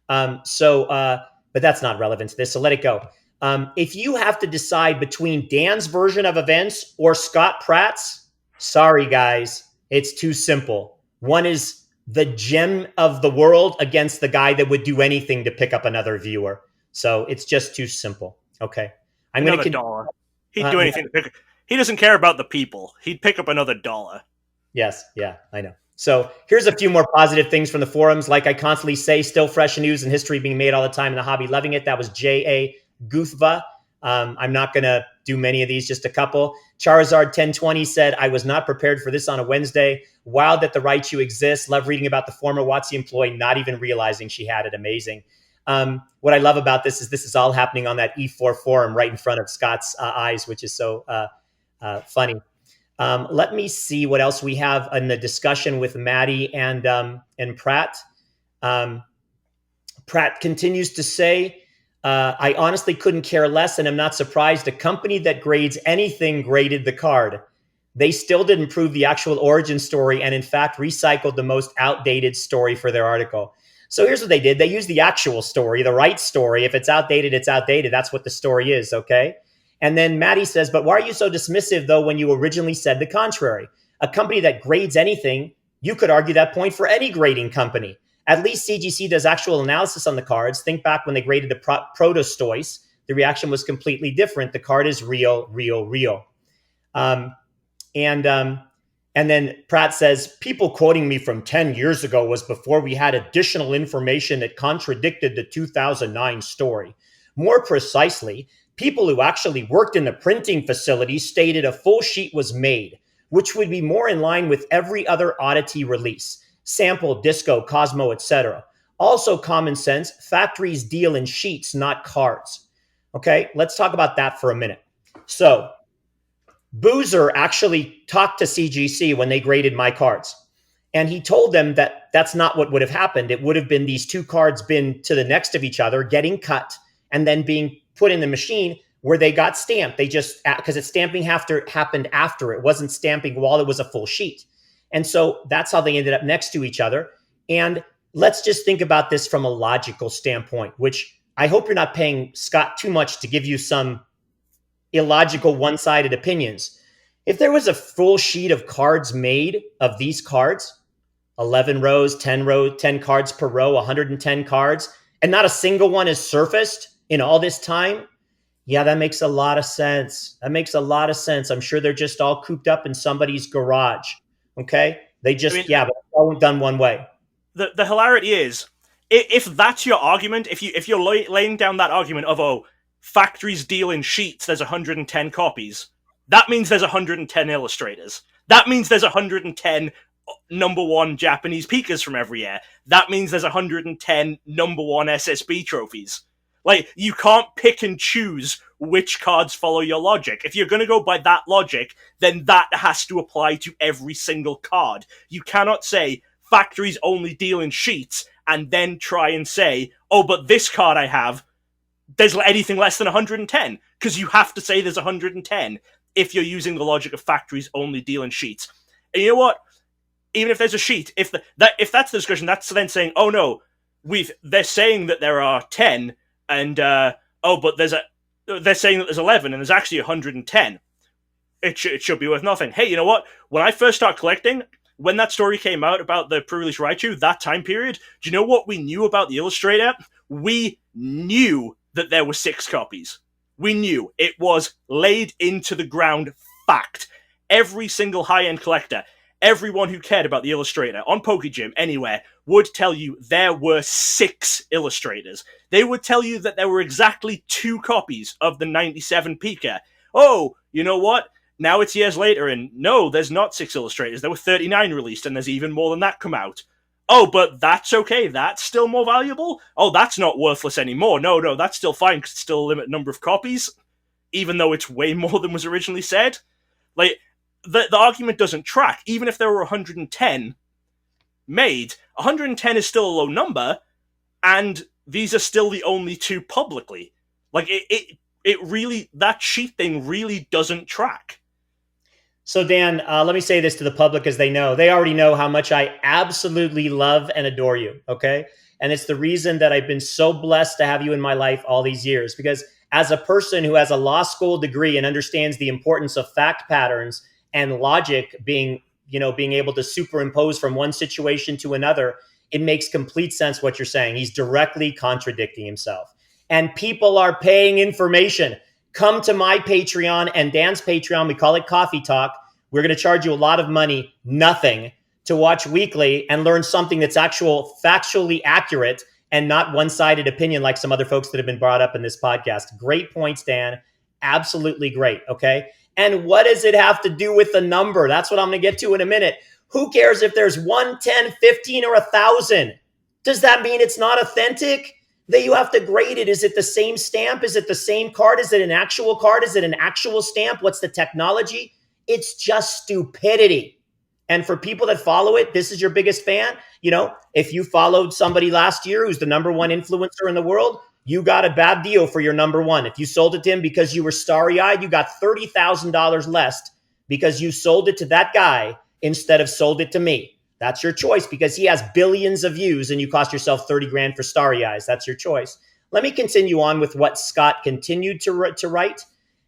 But that's not relevant to this, so let it go. If you have to decide between Dan's version of events or Scott Pratt's, sorry guys, it's too simple. One is the gem of the world against the guy that would do anything to pick up another viewer. So it's just too simple. Okay. I'm going to $1. He'd do anything to pick. He doesn't care about the people. He'd pick up another $1. Yes. Yeah, I know. So here's a few more positive things from the forums. Like I constantly say, still fresh news and history being made all the time in the hobby. Loving it. That was J.A. Guthva. I'm not going to do many of these, just a couple. Charizard 1020 said, I was not prepared for this on a Wednesday. Wild that the Raichu exists. Love reading about the former WotC employee, not even realizing she had it. Amazing. What I love about this is all happening on that E4 forum right in front of Scott's eyes, which is so funny. Let me see what else we have in the discussion with Maddie and Pratt. Pratt continues to say, I honestly couldn't care less, and I'm not surprised. A company that grades anything graded the card. They still didn't prove the actual origin story, and in fact recycled the most outdated story for their article. So here's what they did. They used the actual story, the right story. If it's outdated, it's outdated. That's what the story is, okay? And then Maddie says, but why are you so dismissive, though, when you originally said the contrary? A company that grades anything, you could argue that point for any grading company. At least CGC does actual analysis on the cards. Think back when they graded the Protostoice. The reaction was completely different. The card is real, real, real. And then Pratt says, people quoting me from 10 years ago was before we had additional information that contradicted the 2009 story. More precisely, people who actually worked in the printing facility stated a full sheet was made, which would be more in line with every other oddity release. Sample, Disco, Cosmo, etc. Also common sense, factories deal in sheets, not cards. Okay, let's talk about that for a minute. So, Boozer actually talked to CGC when they graded my cards. And he told them that that's not what would have happened. It would have been these two cards been to the next of each other, getting cut, and then being put in the machine where they got stamped. They just, because it's stamping happened after. It wasn't stamping while it was a full sheet. And so that's how they ended up next to each other. And let's just think about this from a logical standpoint, which I hope you're not paying Scott too much to give you some illogical one-sided opinions. If there was a full sheet of cards made of these cards, 11 rows, 10 cards per row, 110 cards, and not a single one is surfaced in all this time, yeah, that makes a lot of sense. That makes a lot of sense. I'm sure they're just all cooped up in somebody's garage. Okay? They just, but it's all done one way. The hilarity is, if that's your argument, if you're laying down that argument of, oh, factories deal in sheets, there's 110 copies. That means there's 110 illustrators. That means there's 110 number one Japanese Pikas from every year. That means there's 110 number one SSB trophies. Like, you can't pick and choose which cards follow your logic. If you're going to go by that logic, then that has to apply to every single card. You cannot say factories only deal in sheets and then try and say, oh, but this card I have, there's anything less than 110, because you have to say there's 110 if you're using the logic of factories only deal in sheets. And you know what? Even if there's a sheet, if that's the discussion, that's then saying, oh no, they're saying that there are 10, and but they're saying that there's 11, and there's actually 110. It should be worth nothing. Hey, you know what? When I first started collecting, when that story came out about the Prerelease Raichu, that time period, do you know what we knew about the illustrator? We knew that there were 6 copies. We knew. It was laid into the ground fact. Every single high-end collector, everyone who cared about the illustrator, on Pokey Jim, anywhere, would tell you there were 6 illustrators. They would tell you that there were exactly 2 copies of the 97 Pika. Oh, you know what? Now it's years later, and no, there's not 6 illustrators. There were 39 released, and there's even more than that come out. Oh, but that's okay. That's still more valuable? Oh, that's not worthless anymore. No, that's still fine, because it's still a limited number of copies, even though it's way more than was originally said. Like, the argument doesn't track. Even if there were 110 made, 110 is still a low number, and these are still the only 2 publicly. Like, it really, that sheet thing really doesn't track. So, Dan, let me say this to the public, as they know. They already know how much I absolutely love and adore you, okay? And it's the reason that I've been so blessed to have you in my life all these years, because as a person who has a law school degree and understands the importance of fact patterns and logic being able to superimpose from one situation to another, it makes complete sense what you're saying. He's directly contradicting himself. And people are paying information. Come to my Patreon and Dan's Patreon. We call it Koffee Talk. We're going to charge you a lot of money, nothing, to watch weekly and learn something that's factually accurate and not one-sided opinion like some other folks that have been brought up in this podcast. Great points, Dan. Absolutely great, okay? And what does it have to do with the number? That's what I'm going to get to in a minute. Who cares if there's 1, 10, 15, or 1,000? Does that mean it's not authentic? That you have to grade it. Is it the same stamp? Is it the same card? Is it an actual card? Is it an actual stamp? What's the technology? It's just stupidity. And for people that follow it, this is your biggest fan. You know, if you followed somebody last year who's the number one influencer in the world, you got a bad deal for your number one. If you sold it to him because you were starry-eyed, you got $30,000 less because you sold it to that guy instead of sold it to me. That's your choice, because he has billions of views and you cost yourself 30 grand for starry eyes. That's your choice. Let me continue on with what Scott continued to write.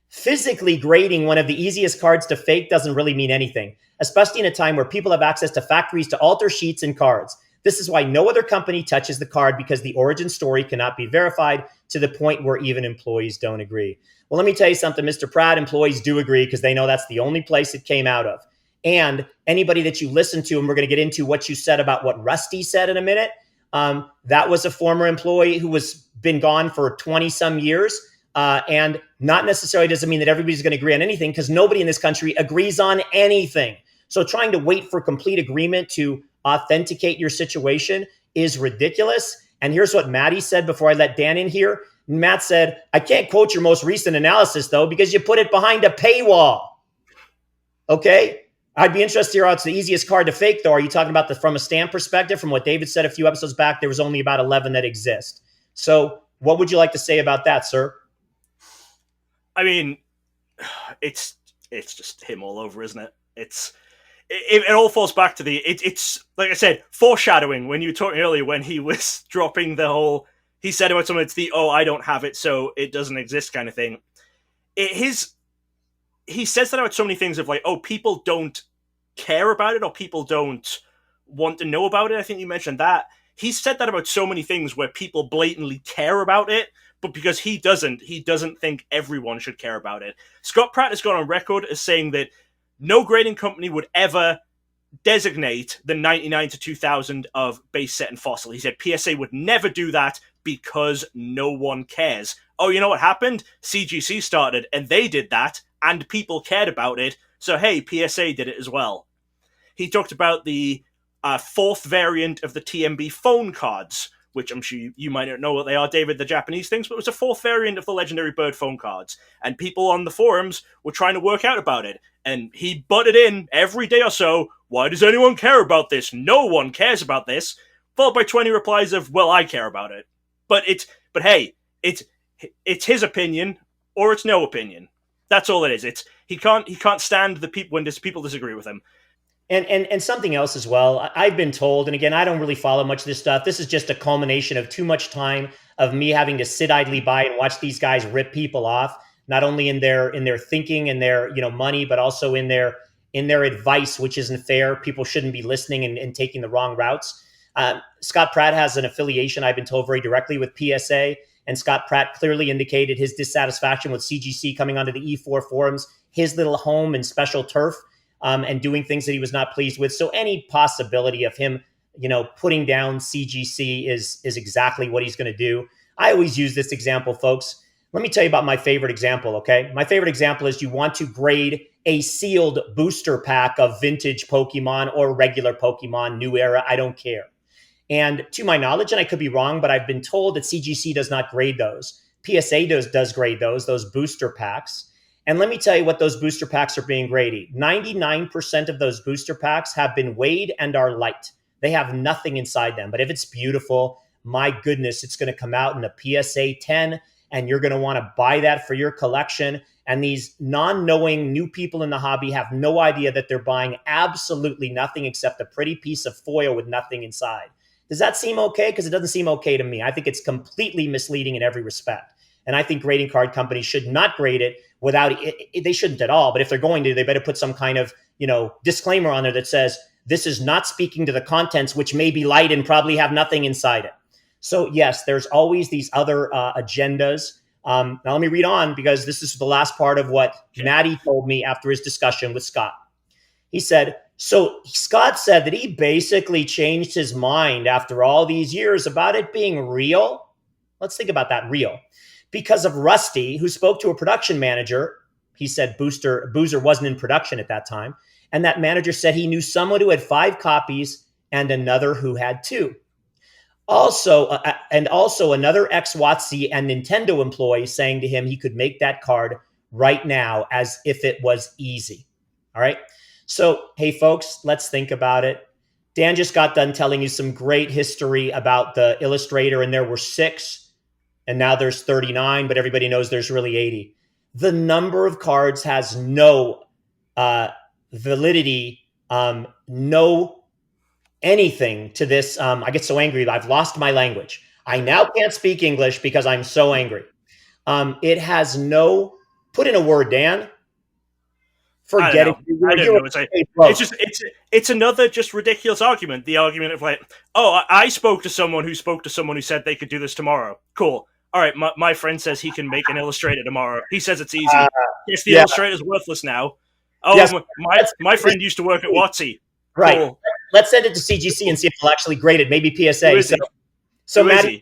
Physically grading one of the easiest cards to fake doesn't really mean anything, especially in a time where people have access to factories to alter sheets and cards. This is why no other company touches the card, because the origin story cannot be verified to the point where even employees don't agree. Well, let me tell you something, Mr. Pratt, employees do agree, because they know that's the only place it came out of. And anybody that you listen to, and we're going to get into what you said about what Rusty said in a minute, that was a former employee who was been gone for 20 some years. And not necessarily doesn't mean that everybody's going to agree on anything, because nobody in this country agrees on anything. So trying to wait for complete agreement to authenticate your situation is ridiculous. And here's what Maddie said before I let Dan in here. Matt said, I can't quote your most recent analysis, though, because you put it behind a paywall. Okay? I'd be interested to hear how it's the easiest card to fake, though. Are you talking about from a stamp perspective? From what David said a few episodes back, there was only about 11 that exist. So what would you like to say about that, sir? I mean, it's just him all over, isn't it? It all falls back to it's like I said, foreshadowing. When you were talking earlier, when he was dropping the whole, he said about something, it's the, oh, I don't have it, so it doesn't exist kind of thing. He says that about so many things of like, oh, people don't care about it, or people don't want to know about it. I think you mentioned that. He said that about so many things where people blatantly care about it, but because he doesn't think everyone should care about it. Scott Pratt has gone on record as saying that no grading company would ever designate the 99 to 2000 of base set and fossil. He said PSA would never do that because no one cares. oh, you know what happened? CGC started, and they did that, and people cared about it, so hey, PSA did it as well. He talked about the fourth variant of the TMB phone cards, which I'm sure you might not know what they are, David, the Japanese things, but it was a fourth variant of the legendary bird phone cards. And people on the forums were trying to work out about it. And he butted in every day or so, why does anyone care about this? No one cares about this. Followed by 20 replies of, well, I care about it. But hey, it's his opinion, or it's no opinion. That's all it is. He can't stand the people when people disagree with him. And something else as well. I've been told, and again, I don't really follow much of this stuff. This is just a culmination of too much time of me having to sit idly by and watch these guys rip people off, not only in their thinking and their money, but also in their advice, which isn't fair. People shouldn't be listening and taking the wrong routes. Scott Pratt has an affiliation, I've been told, very directly with PSA, and Scott Pratt clearly indicated his dissatisfaction with CGC coming onto the E4 forums, his little home and special turf. And doing things that he was not pleased with. So any possibility of him, putting down CGC is exactly what he's going to do. I always use this example, folks. Let me tell you about my favorite example, okay? My favorite example is you want to grade a sealed booster pack of vintage Pokemon or regular Pokemon, new era, I don't care. And to my knowledge, and I could be wrong, but I've been told that CGC does not grade those. PSA does grade those booster packs. And let me tell you what those booster packs are being graded. 99% of those booster packs have been weighed and are light. They have nothing inside them. But if it's beautiful, my goodness, it's going to come out in a PSA 10, and you're going to want to buy that for your collection. And these non-knowing new people in the hobby have no idea that they're buying absolutely nothing except a pretty piece of foil with nothing inside. Does that seem okay? Because it doesn't seem okay to me. I think it's completely misleading in every respect. And I think grading card companies should not grade it without it. They shouldn't at all. But if they're going to, they better put some kind of, disclaimer on there that says this is not speaking to the contents, which may be light and probably have nothing inside it. So yes, there's always these other agendas. Now let me read on, because this is the last part of what Maddie told me after his discussion with Scott. He said, so Scott said that he basically changed his mind after all these years about it being real. Let's think about that, real. Because of Rusty, who spoke to a production manager. He said Boozer wasn't in production at that time. And that manager said he knew someone who had 5 copies and another who had 2. Also another ex-WotC and Nintendo employee saying to him he could make that card right now as if it was easy. All right. So, hey, folks, let's think about it. Dan just got done telling you some great history about the illustrator, and there were 6. And now there's 39, but everybody knows there's really 80. The number of cards has no validity, no anything to this. I get so angry that I've lost my language. I now can't speak English because I'm so angry. It has no, put in a word, Dan. Forget it. I don't know. It's another just ridiculous argument. The argument of like, oh, I spoke to someone who said they could do this tomorrow. Cool. All right, my friend says he can make an illustrator tomorrow. He says it's easy. Yes, the illustrator's worthless now. Oh, yes. My friend used to work at WotC. Right. Cool. Let's send it to CGC and see if they'll actually grade it. Maybe PSA. So Maddie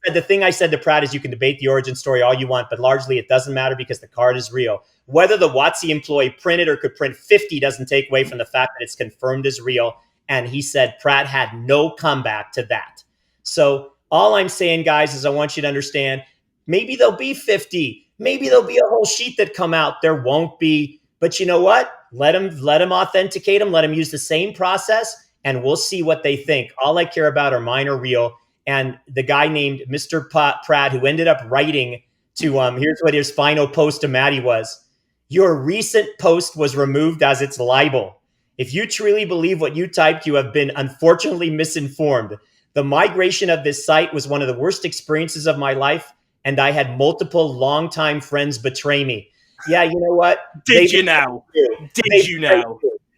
said the thing I said to Pratt is you can debate the origin story all you want, but largely it doesn't matter because the card is real. Whether the WotC employee printed or could print 50 doesn't take away from the fact that it's confirmed as real. And he said Pratt had no comeback to that. So all I'm saying, guys, is I want you to understand, maybe there'll be 50. Maybe there'll be a whole sheet that come out. There won't be. But you know what? Let them authenticate them. Let them use the same process, and we'll see what they think. All I care about are mine are real. And the guy named Mr. Pratt, who ended up writing to, here's what his final post to Maddie was. Your recent post was removed as its libel. If you truly believe what you typed, you have been unfortunately misinformed. The migration of this site was one of the worst experiences of my life, and I had multiple longtime friends betray me. Yeah, you know what? Did you now?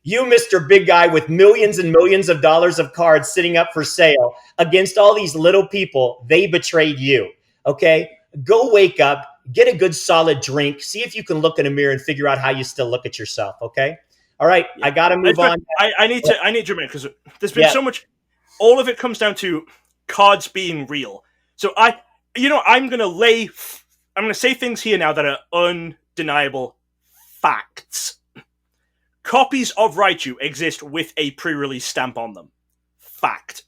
You, Mr. Big Guy with millions and millions of dollars of cards sitting up for sale against all these little people, they betrayed you, okay? Go wake up, get a good solid drink, see if you can look in a mirror and figure out how you still look at yourself, okay? All right, I got to move on. I need to admit, because there's been so much. All of it comes down to cards being real. So I'm going to lay I'm going to say things here now that are undeniable facts. Copies of Raichu exist with a pre-release stamp on them. Fact.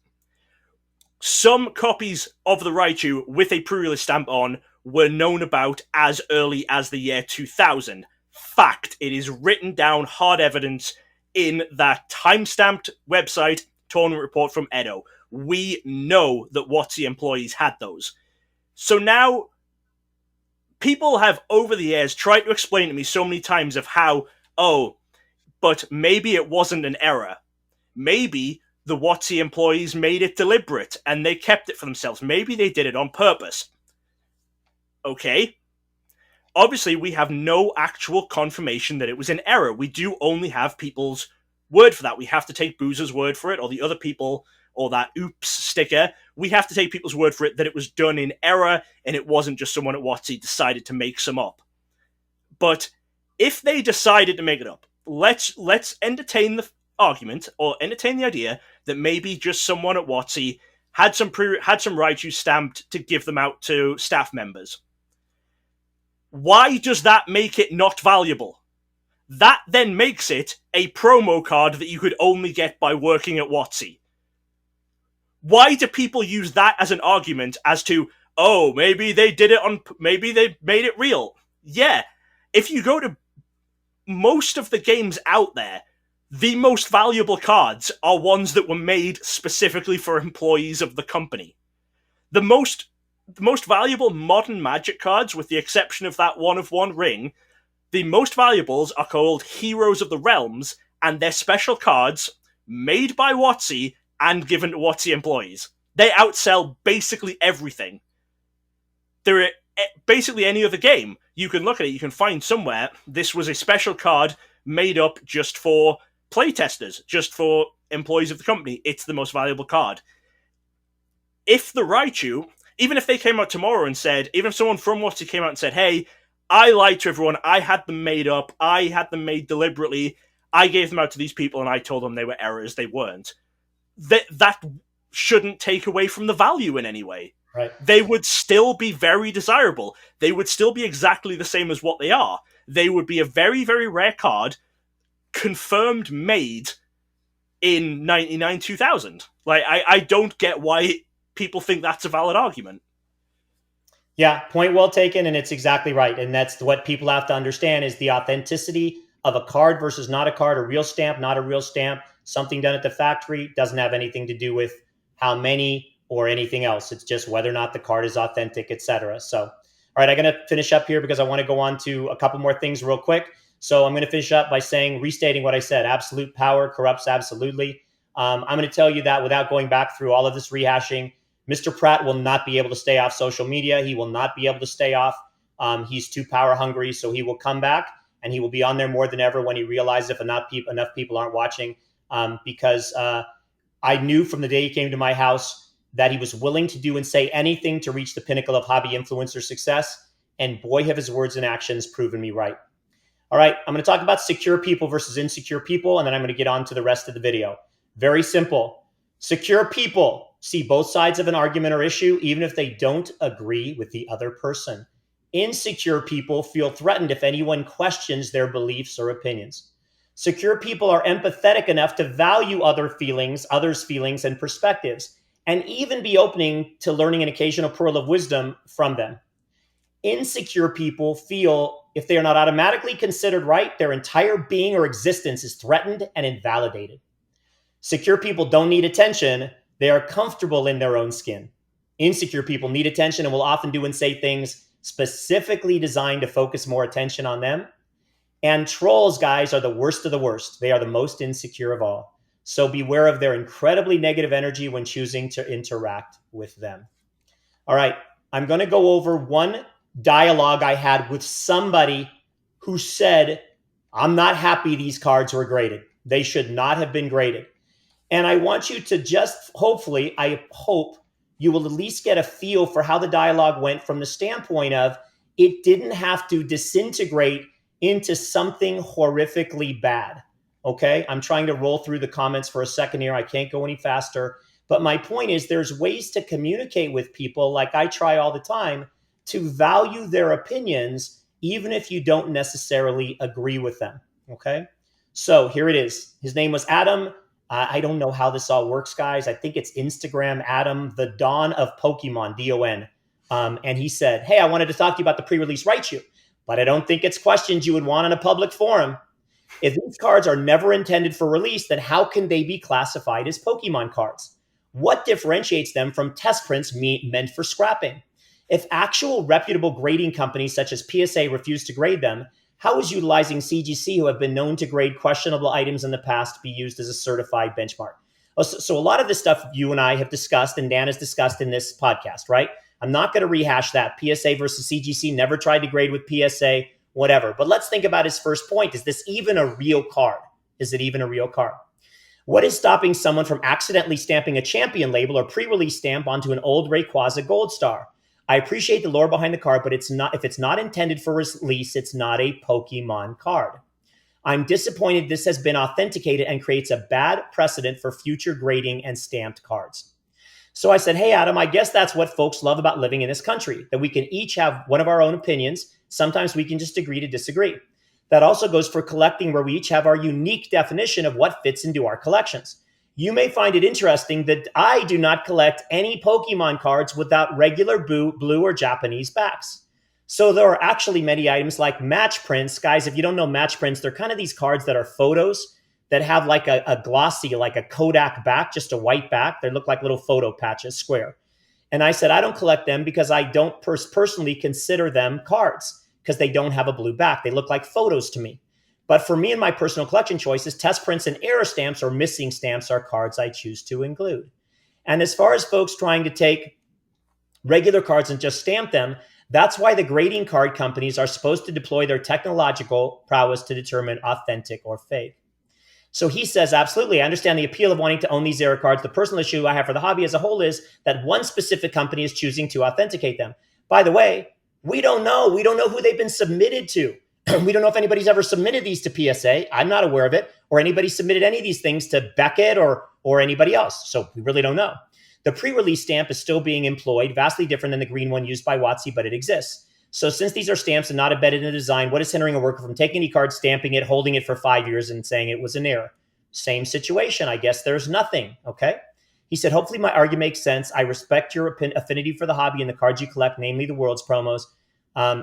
Some copies of the Raichu with a pre-release stamp on were known about as early as the year 2000. Fact. It is written down, hard evidence, in that time-stamped website tournament report from Edo. We know that WotC employees had those. So now, people have, over the years, tried to explain to me so many times of how, but maybe it wasn't an error. Maybe the WotC employees made it deliberate and they kept it for themselves. Maybe they did it on purpose. Okay. Obviously, we have no actual confirmation that it was an error. We do only have people's word for that. We have to take Boozer's word for it, or the other people, or that oops sticker. We have to take people's word for it that it was done in error and it wasn't just someone at WotC decided to make some up. But if they decided to make it up, let's entertain the argument, or entertain the idea that maybe just someone at WotC had some Raichu stamped to give them out to staff members. Why does that make it not valuable? That then makes it a promo card that you could only get by working at WotC. Why do people use that as an argument as to, maybe they did it maybe they made it real? Yeah. If you go to most of the games out there, the most valuable cards are ones that were made specifically for employees of the company. The most valuable modern Magic cards, with the exception of that one-of-one ring, the most valuables are called Heroes of the Realms, and they're special cards made by WotC and given to WotC employees. They outsell basically everything. There are basically any other game. You can look at it, you can find somewhere, this was a special card made up just for playtesters, just for employees of the company. It's the most valuable card. If the Raichu, even if they came out tomorrow and said, even if someone from WotC came out and said, hey, I lied to everyone, I had them made up, I had them made deliberately, I gave them out to these people and I told them they were errors, they weren't. That shouldn't take away from the value in any way. Right. They would still be very desirable. They would still be exactly the same as what they are. They would be a very, very rare card, confirmed made in 99 2000. Like, I don't get why people think that's a valid argument. Yeah, point well taken, and it's exactly right. And that's what people have to understand is the authenticity of a card versus not a card, a real stamp, not a real stamp, something done at the factory doesn't have anything to do with how many or anything else. It's just whether or not the card is authentic, etc. So, all right, I'm going to finish up here because I want to go on to a couple more things real quick. So I'm going to finish up by restating what I said. Absolute power corrupts absolutely. I'm going to tell you that without going back through all of this rehashing, Mr. Pratt will not be able to stay off social media. He will not be able to stay off. He's too power hungry, so he will come back and he will be on there more than ever when he realizes if enough people aren't watching. Because I knew from the day he came to my house that he was willing to do and say anything to reach the pinnacle of hobby influencer success. And boy, have his words and actions proven me right. All right, I'm going to talk about secure people versus insecure people, and then I'm going to get on to the rest of the video. Very simple. Secure people see both sides of an argument or issue, even if they don't agree with the other person. Insecure people feel threatened if anyone questions their beliefs or opinions. Secure people are empathetic enough to value others' feelings and perspectives, and even be opening to learning an occasional pearl of wisdom from them. Insecure people feel if they are not automatically considered right, their entire being or existence is threatened and invalidated. Secure people don't need attention. They are comfortable in their own skin. Insecure people need attention and will often do and say things specifically designed to focus more attention on them. And trolls, guys, are the worst of the worst. They are the most insecure of all. So beware of their incredibly negative energy when choosing to interact with them. All right, I'm going to go over one dialogue I had with somebody who said, I'm not happy these cards were graded. They should not have been graded. And I want you to just, hopefully, I hope you will at least get a feel for how the dialogue went from the standpoint of it didn't have to disintegrate into something horrifically bad. Okay, I'm trying to roll through the comments for a second here. I can't go any faster. But my point is there's ways to communicate with people like I try all the time to value their opinions, even if you don't necessarily agree with them. Okay. So here it is. His name was Adam. I don't know how this all works, guys. I think it's Instagram, Adam, the Dawn of Pokemon, DON. And he said, hey, I wanted to talk to you about the pre-release Raichu, but I don't think it's questions you would want in a public forum. If these cards are never intended for release, then how can they be classified as Pokemon cards? What differentiates them from test prints meant for scrapping? If actual reputable grading companies such as PSA refuse to grade them, how is utilizing CGC, who have been known to grade questionable items in the past, be used as a certified benchmark? So a lot of this stuff you and I have discussed and Dan has discussed in this podcast, right? I'm not going to rehash that. PSA versus CGC, never tried to grade with PSA, whatever. But let's think about his first point. Is this even a real card? Is it even a real card? What is stopping someone from accidentally stamping a champion label or pre-release stamp onto an old Rayquaza Gold Star? I appreciate the lore behind the card, but if it's not intended for release, it's not a Pokemon card. I'm disappointed this has been authenticated and creates a bad precedent for future grading and stamped cards. So I said, hey, Adam, I guess that's what folks love about living in this country, that we can each have one of our own opinions. Sometimes we can just agree to disagree. That also goes for collecting, where we each have our unique definition of what fits into our collections. You may find it interesting that I do not collect any Pokemon cards without regular blue or Japanese backs. So there are actually many items like match prints. Guys, if you don't know match prints, they're kind of these cards that are photos that have like a glossy, like a Kodak back, just a white back. They look like little photo patches, square. And I said, I don't collect them because I don't personally consider them cards because they don't have a blue back. They look like photos to me. But for me and my personal collection choices, test prints and error stamps or missing stamps are cards I choose to include. And as far as folks trying to take regular cards and just stamp them, that's why the grading card companies are supposed to deploy their technological prowess to determine authentic or fake. So he says, absolutely, I understand the appeal of wanting to own these error cards. The personal issue I have for the hobby as a whole is that one specific company is choosing to authenticate them. By the way, we don't know. We don't know who they've been submitted to. We don't know if anybody's ever submitted these to PSA. I'm not aware of it. Or anybody submitted any of these things to Beckett or anybody else. So we really don't know. The pre-release stamp is still being employed, vastly different than the green one used by WotC, but it exists. So since these are stamps and not embedded in the design, what is hindering a worker from taking any card, stamping it, holding it for 5 years and saying it was an error? Same situation. I guess there's nothing. Okay. He said, hopefully my argument makes sense. I respect your affinity for the hobby and the cards you collect, namely the World's promos.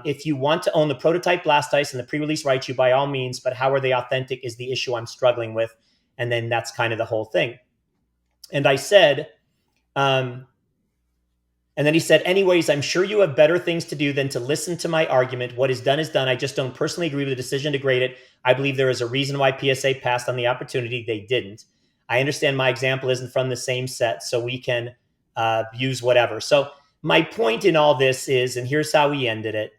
If you want to own the prototype Blastoise and the pre-release Raichu, by all means, but how are they authentic is the issue I'm struggling with. And then that's kind of the whole thing. And I said, and then he said, anyways, I'm sure you have better things to do than to listen to my argument. What is done is done. I just don't personally agree with the decision to grade it. I believe there is a reason why PSA passed on the opportunity. They didn't. I understand my example isn't from the same set, so we can use whatever. So my point in all this is, and here's how he ended it.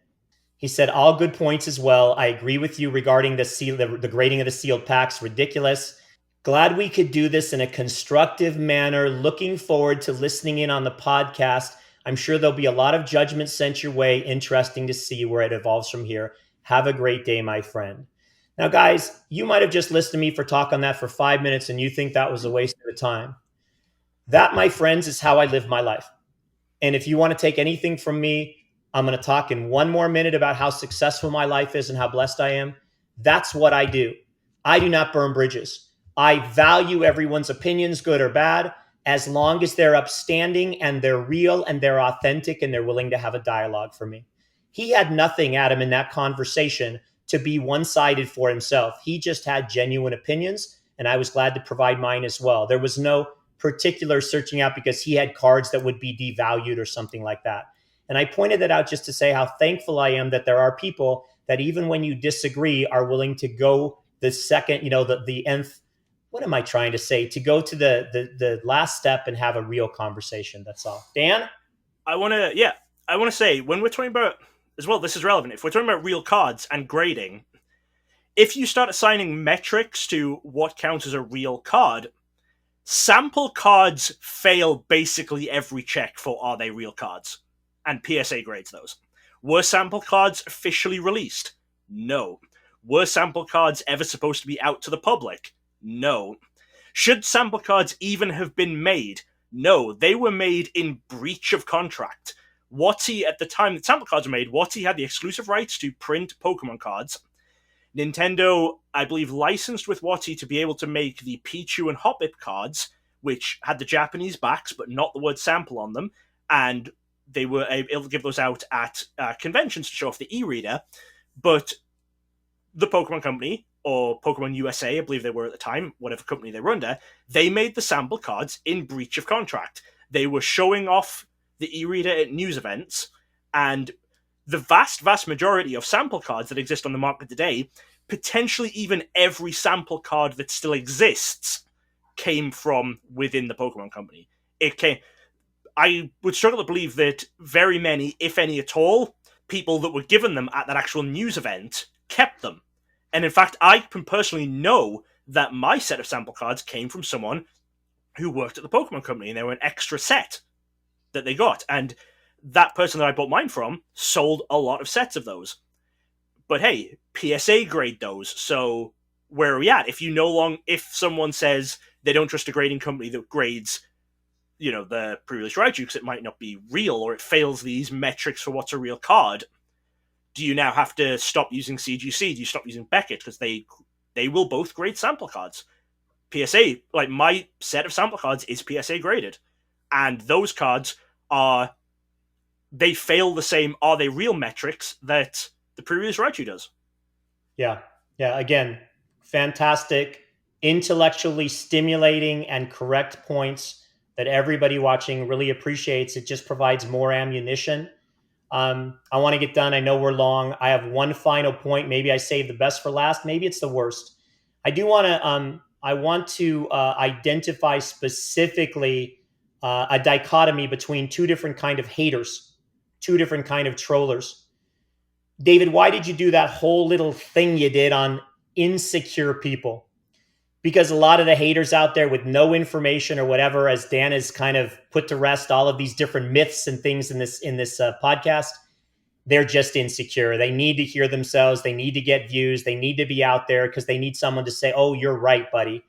He said, all good points as well. I agree with you regarding the grading of the sealed packs. Ridiculous. Glad we could do this in a constructive manner. Looking forward to listening in on the podcast. I'm sure there'll be a lot of judgment sent your way. Interesting to see where it evolves from here. Have a great day, my friend. Now, guys, you might have just listened to me talk on that for 5 minutes and you think that was a waste of time. That, my friends, is how I live my life. And if you want to take anything from me, I'm going to talk in one more minute about how successful my life is and how blessed I am. That's what I do. I do not burn bridges. I value everyone's opinions, good or bad, as long as they're upstanding and they're real and they're authentic and they're willing to have a dialogue for me. He had nothing, Adam, in that conversation to be one-sided for himself. He just had genuine opinions, and I was glad to provide mine as well. There was no particular searching out because he had cards that would be devalued or something like that. And I pointed that out just to say how thankful I am that there are people that even when you disagree are willing to go the second, the nth, what am I trying to say? To go to the last step and have a real conversation. That's all. Dan? I want to say, when we're talking about, as well, this is relevant. If we're talking about real cards and grading, if you start assigning metrics to what counts as a real card, sample cards fail basically every check for are they real cards, and PSA grades those. Were sample cards officially released? No. Were sample cards ever supposed to be out to the public? No. Should sample cards even have been made? No. They were made in breach of contract. WotC, at the time that sample cards were made, WotC had the exclusive rights to print Pokemon cards. Nintendo, I believe, licensed with WotC to be able to make the Pichu and Hoppip cards, which had the Japanese backs but not the word sample on them, and they were able to give those out at conventions to show off the e-reader. But the Pokemon Company, or Pokemon USA, I believe they were at the time, whatever company they were under, they made the sample cards in breach of contract. They were showing off the e-reader at news events, and the vast, vast majority of sample cards that exist on the market today, potentially even every sample card that still exists, came from within the Pokemon Company. I would struggle to believe that very many, if any at all, people that were given them at that actual news event kept them. And in fact, I can personally know that my set of sample cards came from someone who worked at the Pokemon Company, and they were an extra set that they got. And that person that I bought mine from sold a lot of sets of those. But hey, PSA grade those. So where are we at? If someone says they don't trust a grading company that grades, the Prerelease Raichu because it might not be real, or it fails these metrics for what's a real card, do you now have to stop using CGC? Do you stop using Beckett? Because they will both grade sample cards. PSA, like my set of sample cards is PSA graded. And those cards they fail the same, are they real metrics that the Prerelease Raichu does. Yeah. Again, fantastic, intellectually stimulating and correct points that everybody watching really appreciates. It just provides more ammunition. I want to get done. I know we're long. I have one final point. Maybe I saved the best for last. Maybe it's the worst. I want to identify specifically a dichotomy between two different kind of haters, two different kind of trollers. David, why did you do that whole little thing you did on insecure people? Because a lot of the haters out there with no information or whatever, as Dan has kind of put to rest all of these different myths and things in this podcast, they're just insecure. They need to hear themselves. They need to get views. They need to be out there because they need someone to say, oh, you're right, buddy.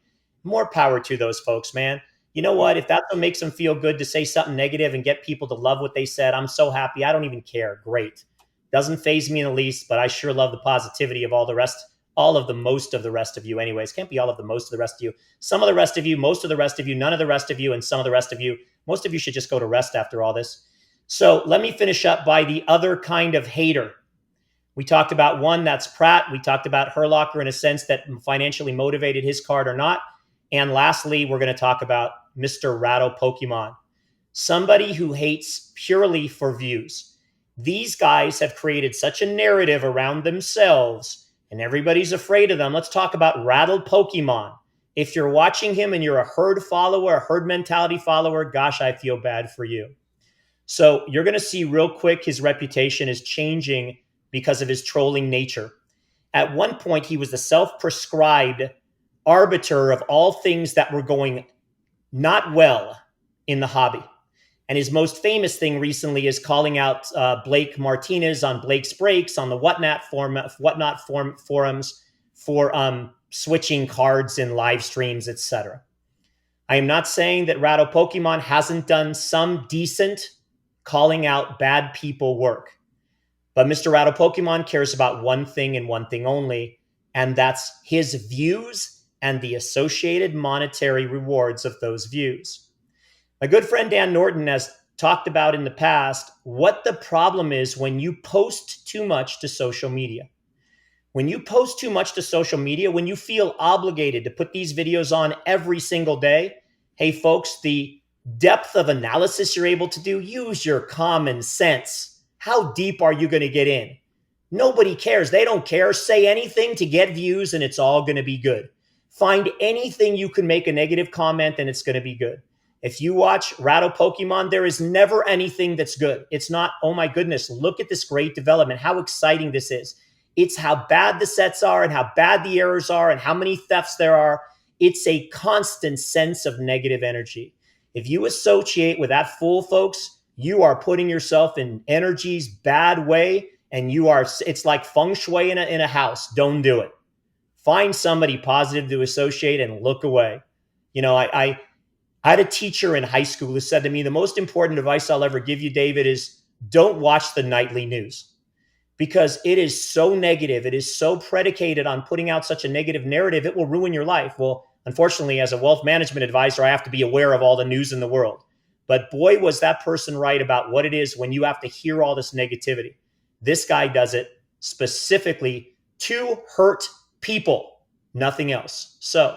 More power to those folks, man. You know what? If that's what makes them feel good to say something negative and get people to love what they said, I'm so happy. I don't even care. Great. Doesn't faze me in the least, but I sure love the positivity of most of the rest of you anyways. Can't be all of the most of the rest of you. Some of the rest of you, most of the rest of you, none of the rest of you, and some of the rest of you. Most of you should just go to rest after all this. So let me finish up by the other kind of hater. We talked about one, that's Pratt. We talked about Herlocker in a sense that financially motivated his card or not. And lastly, we're going to talk about Mr. Rattle Pokemon. Somebody who hates purely for views. These guys have created such a narrative around themselves and everybody's afraid of them. Let's talk about Rattle Pokemon. If you're watching him and you're a herd follower, a herd mentality follower, gosh, I feel bad for you. So you're going to see real quick his reputation is changing because of his trolling nature. At one point, he was the self-prescribed arbiter of all things that were going not well in the hobby. And his most famous thing recently is calling out Blake Martinez on Blake's Breaks on the Whatnot forums for switching cards in live streams, etc. I am not saying that Rattle Pokemon hasn't done some decent calling out bad people work. But Mr. Rattle Pokemon cares about one thing and one thing only, and that's his views and the associated monetary rewards of those views. My good friend Dan Norton has talked about in the past what the problem is when you post too much to social media. When you post too much to social media, when you feel obligated to put these videos on every single day, hey folks, the depth of analysis you're able to do, use your common sense. How deep are you going to get in? Nobody cares. They don't care. Say anything to get views and it's all going to be good. Find anything you can make a negative comment and it's going to be good. If you watch Rattle Pokemon, there is never anything that's good. It's not, oh my goodness, look at this great development, how exciting this is. It's how bad the sets are and how bad the errors are and how many thefts there are. It's a constant sense of negative energy. If you associate with that fool, folks, you are putting yourself in energy's bad way, and it's like feng shui in a house. Don't do it. Find somebody positive to associate and look away. You know, I had a teacher in high school who said to me, the most important advice I'll ever give you, David, is don't watch the nightly news because it is so negative. It is so predicated on putting out such a negative narrative. It will ruin your life. Well, unfortunately, as a wealth management advisor, I have to be aware of all the news in the world. But boy, was that person right about what it is when you have to hear all this negativity. This guy does it specifically to hurt people, nothing else. So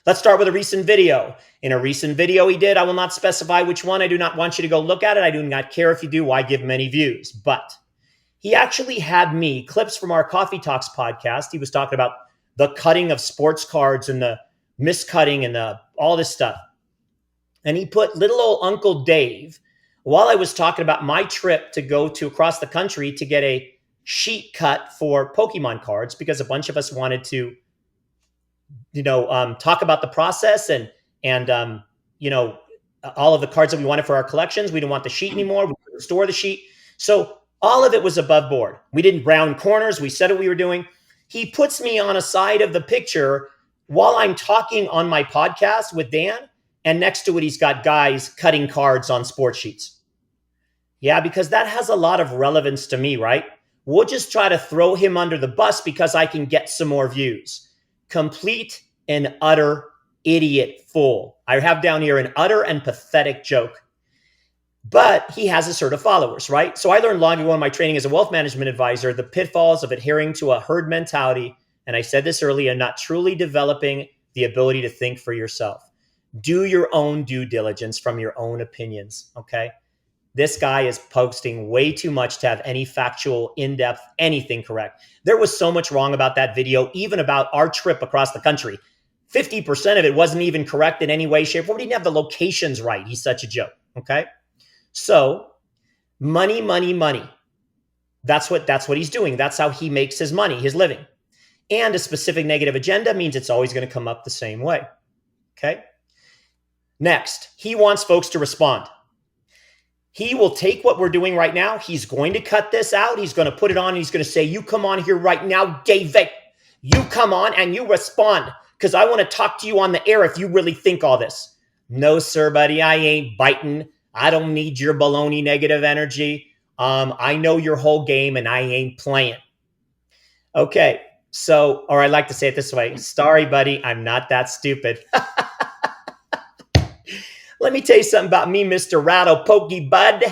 let's start with a recent video. In a recent video he did, I will not specify which one. I do not want you to go look at it. I do not care if you do. Why give many views? But he actually had me clips from our Koffee Talks podcast. He was talking about the cutting of sports cards and the miscutting and all this stuff. And he put little old Uncle Dave while I was talking about my trip to go to across the country to get a sheet cut for Pokemon cards because a bunch of us wanted to, talk about the process and all of the cards that we wanted for our collections. We didn't want the sheet anymore. We couldn't store the sheet. So all of it was above board. We didn't round corners. We said what we were doing. He puts me on a side of the picture while I'm talking on my podcast with Dan. And next to it, he's got guys cutting cards on sports sheets. Yeah, because that has a lot of relevance to me, right? We'll just try to throw him under the bus because I can get some more views. Complete and utter idiot fool. I have down here an utter and pathetic joke. But he has a sort of followers, right? So I learned long ago in my training as a wealth management advisor, the pitfalls of adhering to a herd mentality. And I said this earlier, not truly developing the ability to think for yourself. Do your own due diligence from your own opinions, okay? This guy is posting way too much to have any factual, in-depth, anything correct. There was so much wrong about that video, even about our trip across the country. 50% of it wasn't even correct in any way, shape, or form. He didn't have the locations right. He's such a joke, okay? So money, money, money. That's what he's doing. That's how he makes his money, his living. And a specific negative agenda means it's always going to come up the same way, okay? Next, he wants folks to respond. He will take what we're doing right now. He's going to cut this out. He's going to put it on. And he's going to say, you come on here right now, David. You come on and you respond because I want to talk to you on the air if you really think all this. No, sir, buddy. I ain't biting. I don't need your baloney negative energy. I know your whole game and I ain't playing. Okay. So, or I like to say it this way. Sorry, buddy. I'm not that stupid. Let me tell you something about me, Mr. Rattle Pokey Bud.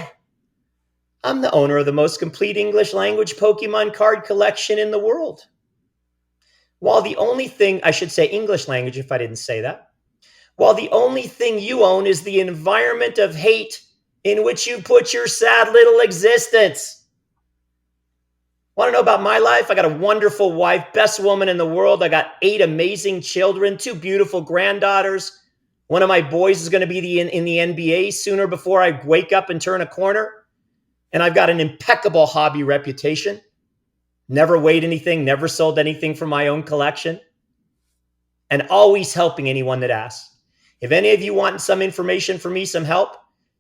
I'm the owner of the most complete English language Pokemon card collection in the world. While the only thing, I should say English language if I didn't say that. While the only thing you own is the environment of hate in which you put your sad little existence. Want to know about my life? I got a wonderful wife, best woman in the world. I got 8 amazing children, 2 beautiful granddaughters. One of my boys is going to be in the NBA sooner before I wake up and turn a corner. And I've got an impeccable hobby reputation. Never weighed anything, never sold anything from my own collection. And always helping anyone that asks. If any of you want some information from me, some help,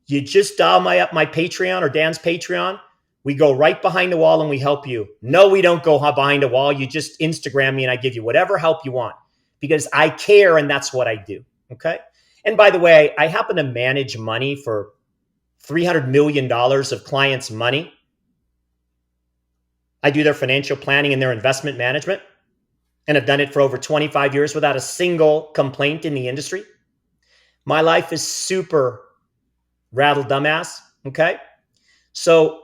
you just dial up my Patreon or Dan's Patreon. We go right behind the wall and we help you. No, we don't go behind a wall. You just Instagram me and I give you whatever help you want. Because I care and that's what I do. Okay? And by the way, I happen to manage money for $300 million of clients' money. I do their financial planning and their investment management, and have done it for over 25 years without a single complaint in the industry. My life is super rattle dumbass, okay? So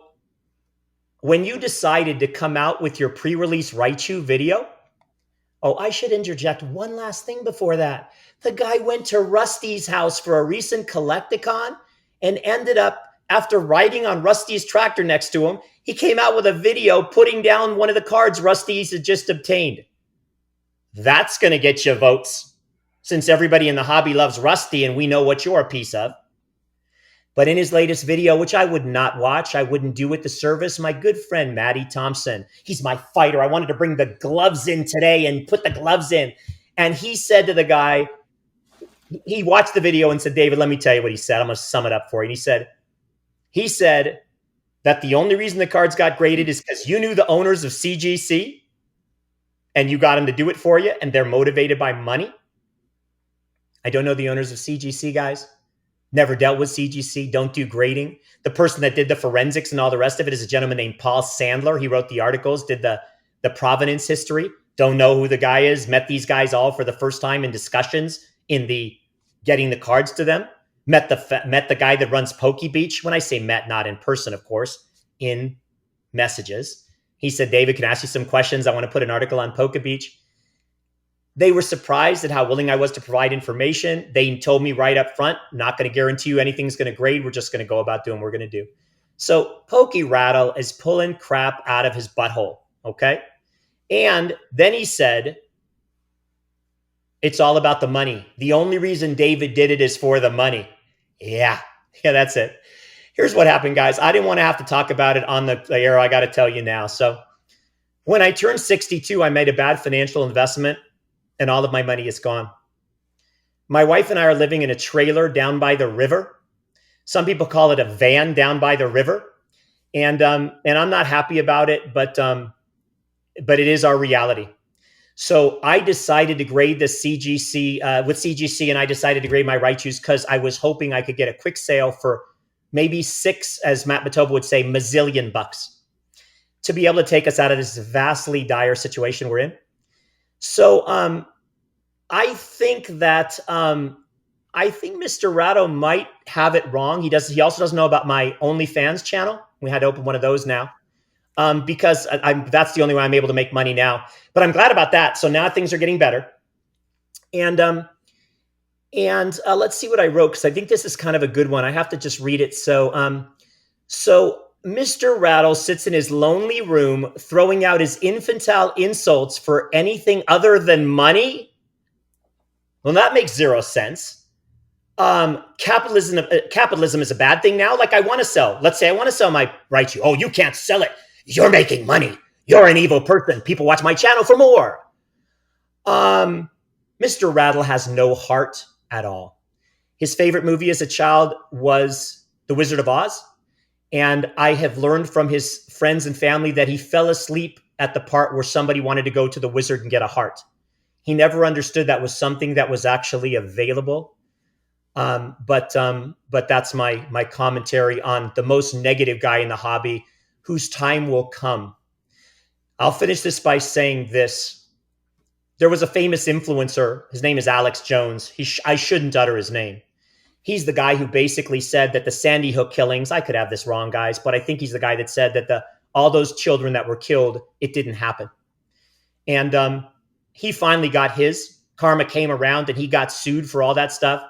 when you decided to come out with your pre-release Raichu video, oh, I should interject one last thing before that. The guy went to Rusty's house for a recent Collecticon and ended up, after riding on Rusty's tractor next to him, he came out with a video putting down one of the cards Rusty's had just obtained. That's going to get you votes, since everybody in the hobby loves Rusty and we know what you're a piece of. But in his latest video, which I would not watch, I wouldn't do it the service, my good friend Matty Thompson, he's my fighter. I wanted to bring the gloves in today and put the gloves in. And he said to the guy, he watched the video and said, David, let me tell you what he said. I'm going to sum it up for you. And he said that the only reason the cards got graded is because you knew the owners of CGC and you got them to do it for you and they're motivated by money. I don't know the owners of CGC, guys. never dealt with CGC, don't do grading. The person that did the forensics and all the rest of it is a gentleman named Paul Sandler. He wrote the articles, did the provenance history. Don't know who the guy is. Met these guys all for the first time in discussions in the getting the cards to them. Met the guy that runs Pokey Beach. When I say met, not in person, of course, in messages. He said, David, can I ask you some questions? I want to put an article on Pokey Beach. They were surprised at how willing I was to provide information. They told me right up front, not going to guarantee you anything's going to grade. We're just going to go about doing what we're going to do. So Pokey Rattle is pulling crap out of his butthole, okay? And then he said, it's all about the money. The only reason David did it is for the money. Yeah, that's it. Here's what happened, guys. I didn't want to have to talk about it on the air. I got to tell you now. So when I turned 62, I made a bad financial investment and all of my money is gone. My wife and I are living in a trailer down by the river. Some people call it a van down by the river. And I'm not happy about it, but it is our reality. So I decided to grade the CGC with CGC, and I decided to grade my Raichus because I was hoping I could get a quick sale for maybe $6, as Matt Matoba would say, $mazillion to be able to take us out of this vastly dire situation we're in. So I think Mr. Ratto might have it wrong. He also doesn't know about my OnlyFans channel. We had to open one of those now. Because that's the only way I'm able to make money now. But I'm glad about that. So now things are getting better. And let's see what I wrote, because I think this is kind of a good one. I have to just read it. So Mr. Rattle sits in his lonely room throwing out his infantile insults for anything other than money. Well, that makes zero sense. Capitalism is a bad thing now. Like, I want to sell. Let's say I want to sell my Raichu. Oh, you can't sell it. You're making money. You're an evil person. People watch my channel for more. Mr. Rattle has no heart at all. His favorite movie as a child was The Wizard of Oz. And I have learned from his friends and family that he fell asleep at the part where somebody wanted to go to the wizard and get a heart. He never understood that was something that was actually available. But that's my commentary on the most negative guy in the hobby, whose time will come. I'll finish this by saying this. There was a famous influencer. His name is Alex Jones. I shouldn't utter his name. He's the guy who basically said that the Sandy Hook killings, I could have this wrong, guys, but I think he's the guy that said that all those children that were killed, it didn't happen. And he finally got his. Karma came around and he got sued for all that stuff.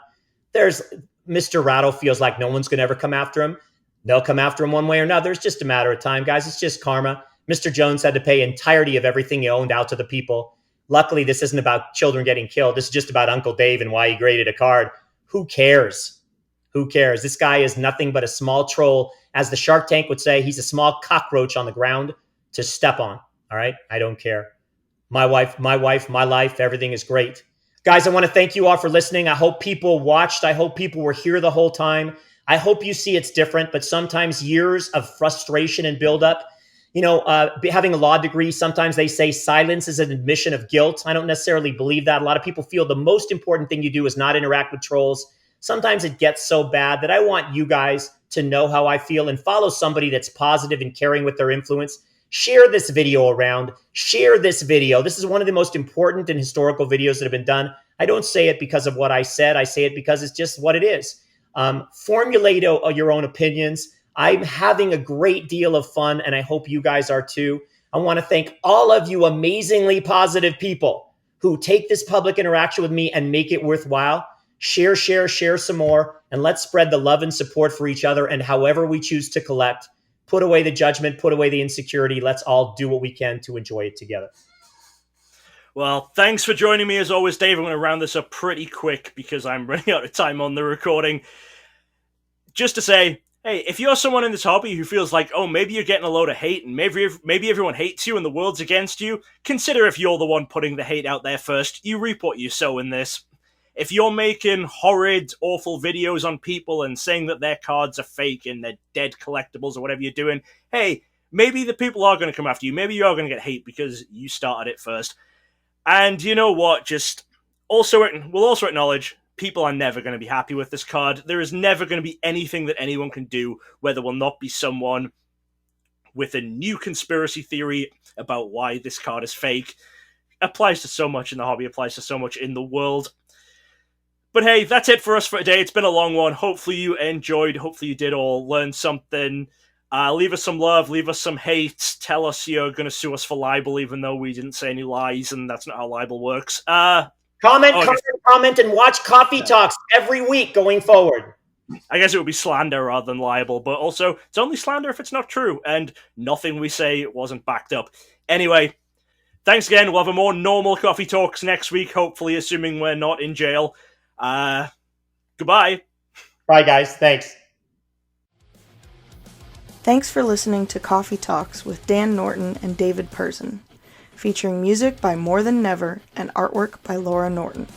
There's Mr. Rattle feels like no one's going to ever come after him. They'll come after him one way or another. It's just a matter of time, guys. It's just karma. Mr. Jones had to pay entirety of everything he owned out to the people. Luckily, this isn't about children getting killed. This is just about Uncle Dave and why he graded a card. Who cares? Who cares? This guy is nothing but a small troll. As the Shark Tank would say, he's a small cockroach on the ground to step on. All right? I don't care. My wife, my life, everything is great. Guys, I want to thank you all for listening. I hope people watched. I hope people were here the whole time. I hope you see it's different, but sometimes years of frustration and buildup. Having a law degree, sometimes they say silence is an admission of guilt. I don't necessarily believe that. A lot of people feel the most important thing you do is not interact with trolls. Sometimes it gets so bad that I want you guys to know how I feel and follow somebody that's positive and caring with their influence. Share this video around. Share this video. This is one of the most important and historical videos that have been done. I don't say it because of what I said. I say it because it's just what it is. Formulate your own opinions. I'm having a great deal of fun, and I hope you guys are too. I want to thank all of you amazingly positive people who take this public interaction with me and make it worthwhile. Share some more, and let's spread the love and support for each other. And however we choose to collect, put away the judgment, put away the insecurity. Let's all do what we can to enjoy it together. Well, thanks for joining me as always, Dave. I'm going to round this up pretty quick because I'm running out of time on the recording. Just to say, hey, if you're someone in this hobby who feels like, oh, maybe you're getting a load of hate and maybe everyone hates you and the world's against you, consider if you're the one putting the hate out there first. You reap what you sow in this. If you're making horrid, awful videos on people and saying that their cards are fake and they're dead collectibles or whatever you're doing, hey, maybe the people are going to come after you. Maybe you are going to get hate because you started it first. And you know what? We'll also acknowledge people are never going to be happy with this card. There is never going to be anything that anyone can do where there will not be someone with a new conspiracy theory about why this card is fake. Applies to so much in the hobby, applies to so much in the world. But hey, that's it for us for today. It's been a long one. Hopefully you enjoyed. Hopefully you did all learn something. Leave us some love. Leave us some hate. Tell us you're going to sue us for libel, even though we didn't say any lies, and that's not how libel works. Comment, and watch Koffee Talks every week going forward. I guess it would be slander rather than libel, but also, it's only slander if it's not true, and nothing we say wasn't backed up. Anyway, thanks again. We'll have a more normal Koffee Talks next week, hopefully, assuming we're not in jail. Goodbye. Bye, guys. Thanks. Thanks for listening to Koffee Talks with Dan Norton and David Person, featuring music by More Than Never and artwork by Laura Norton.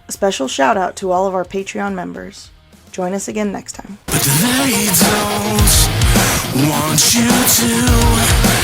A special shout out to all of our Patreon members. Join us again next time. But they don't want you to.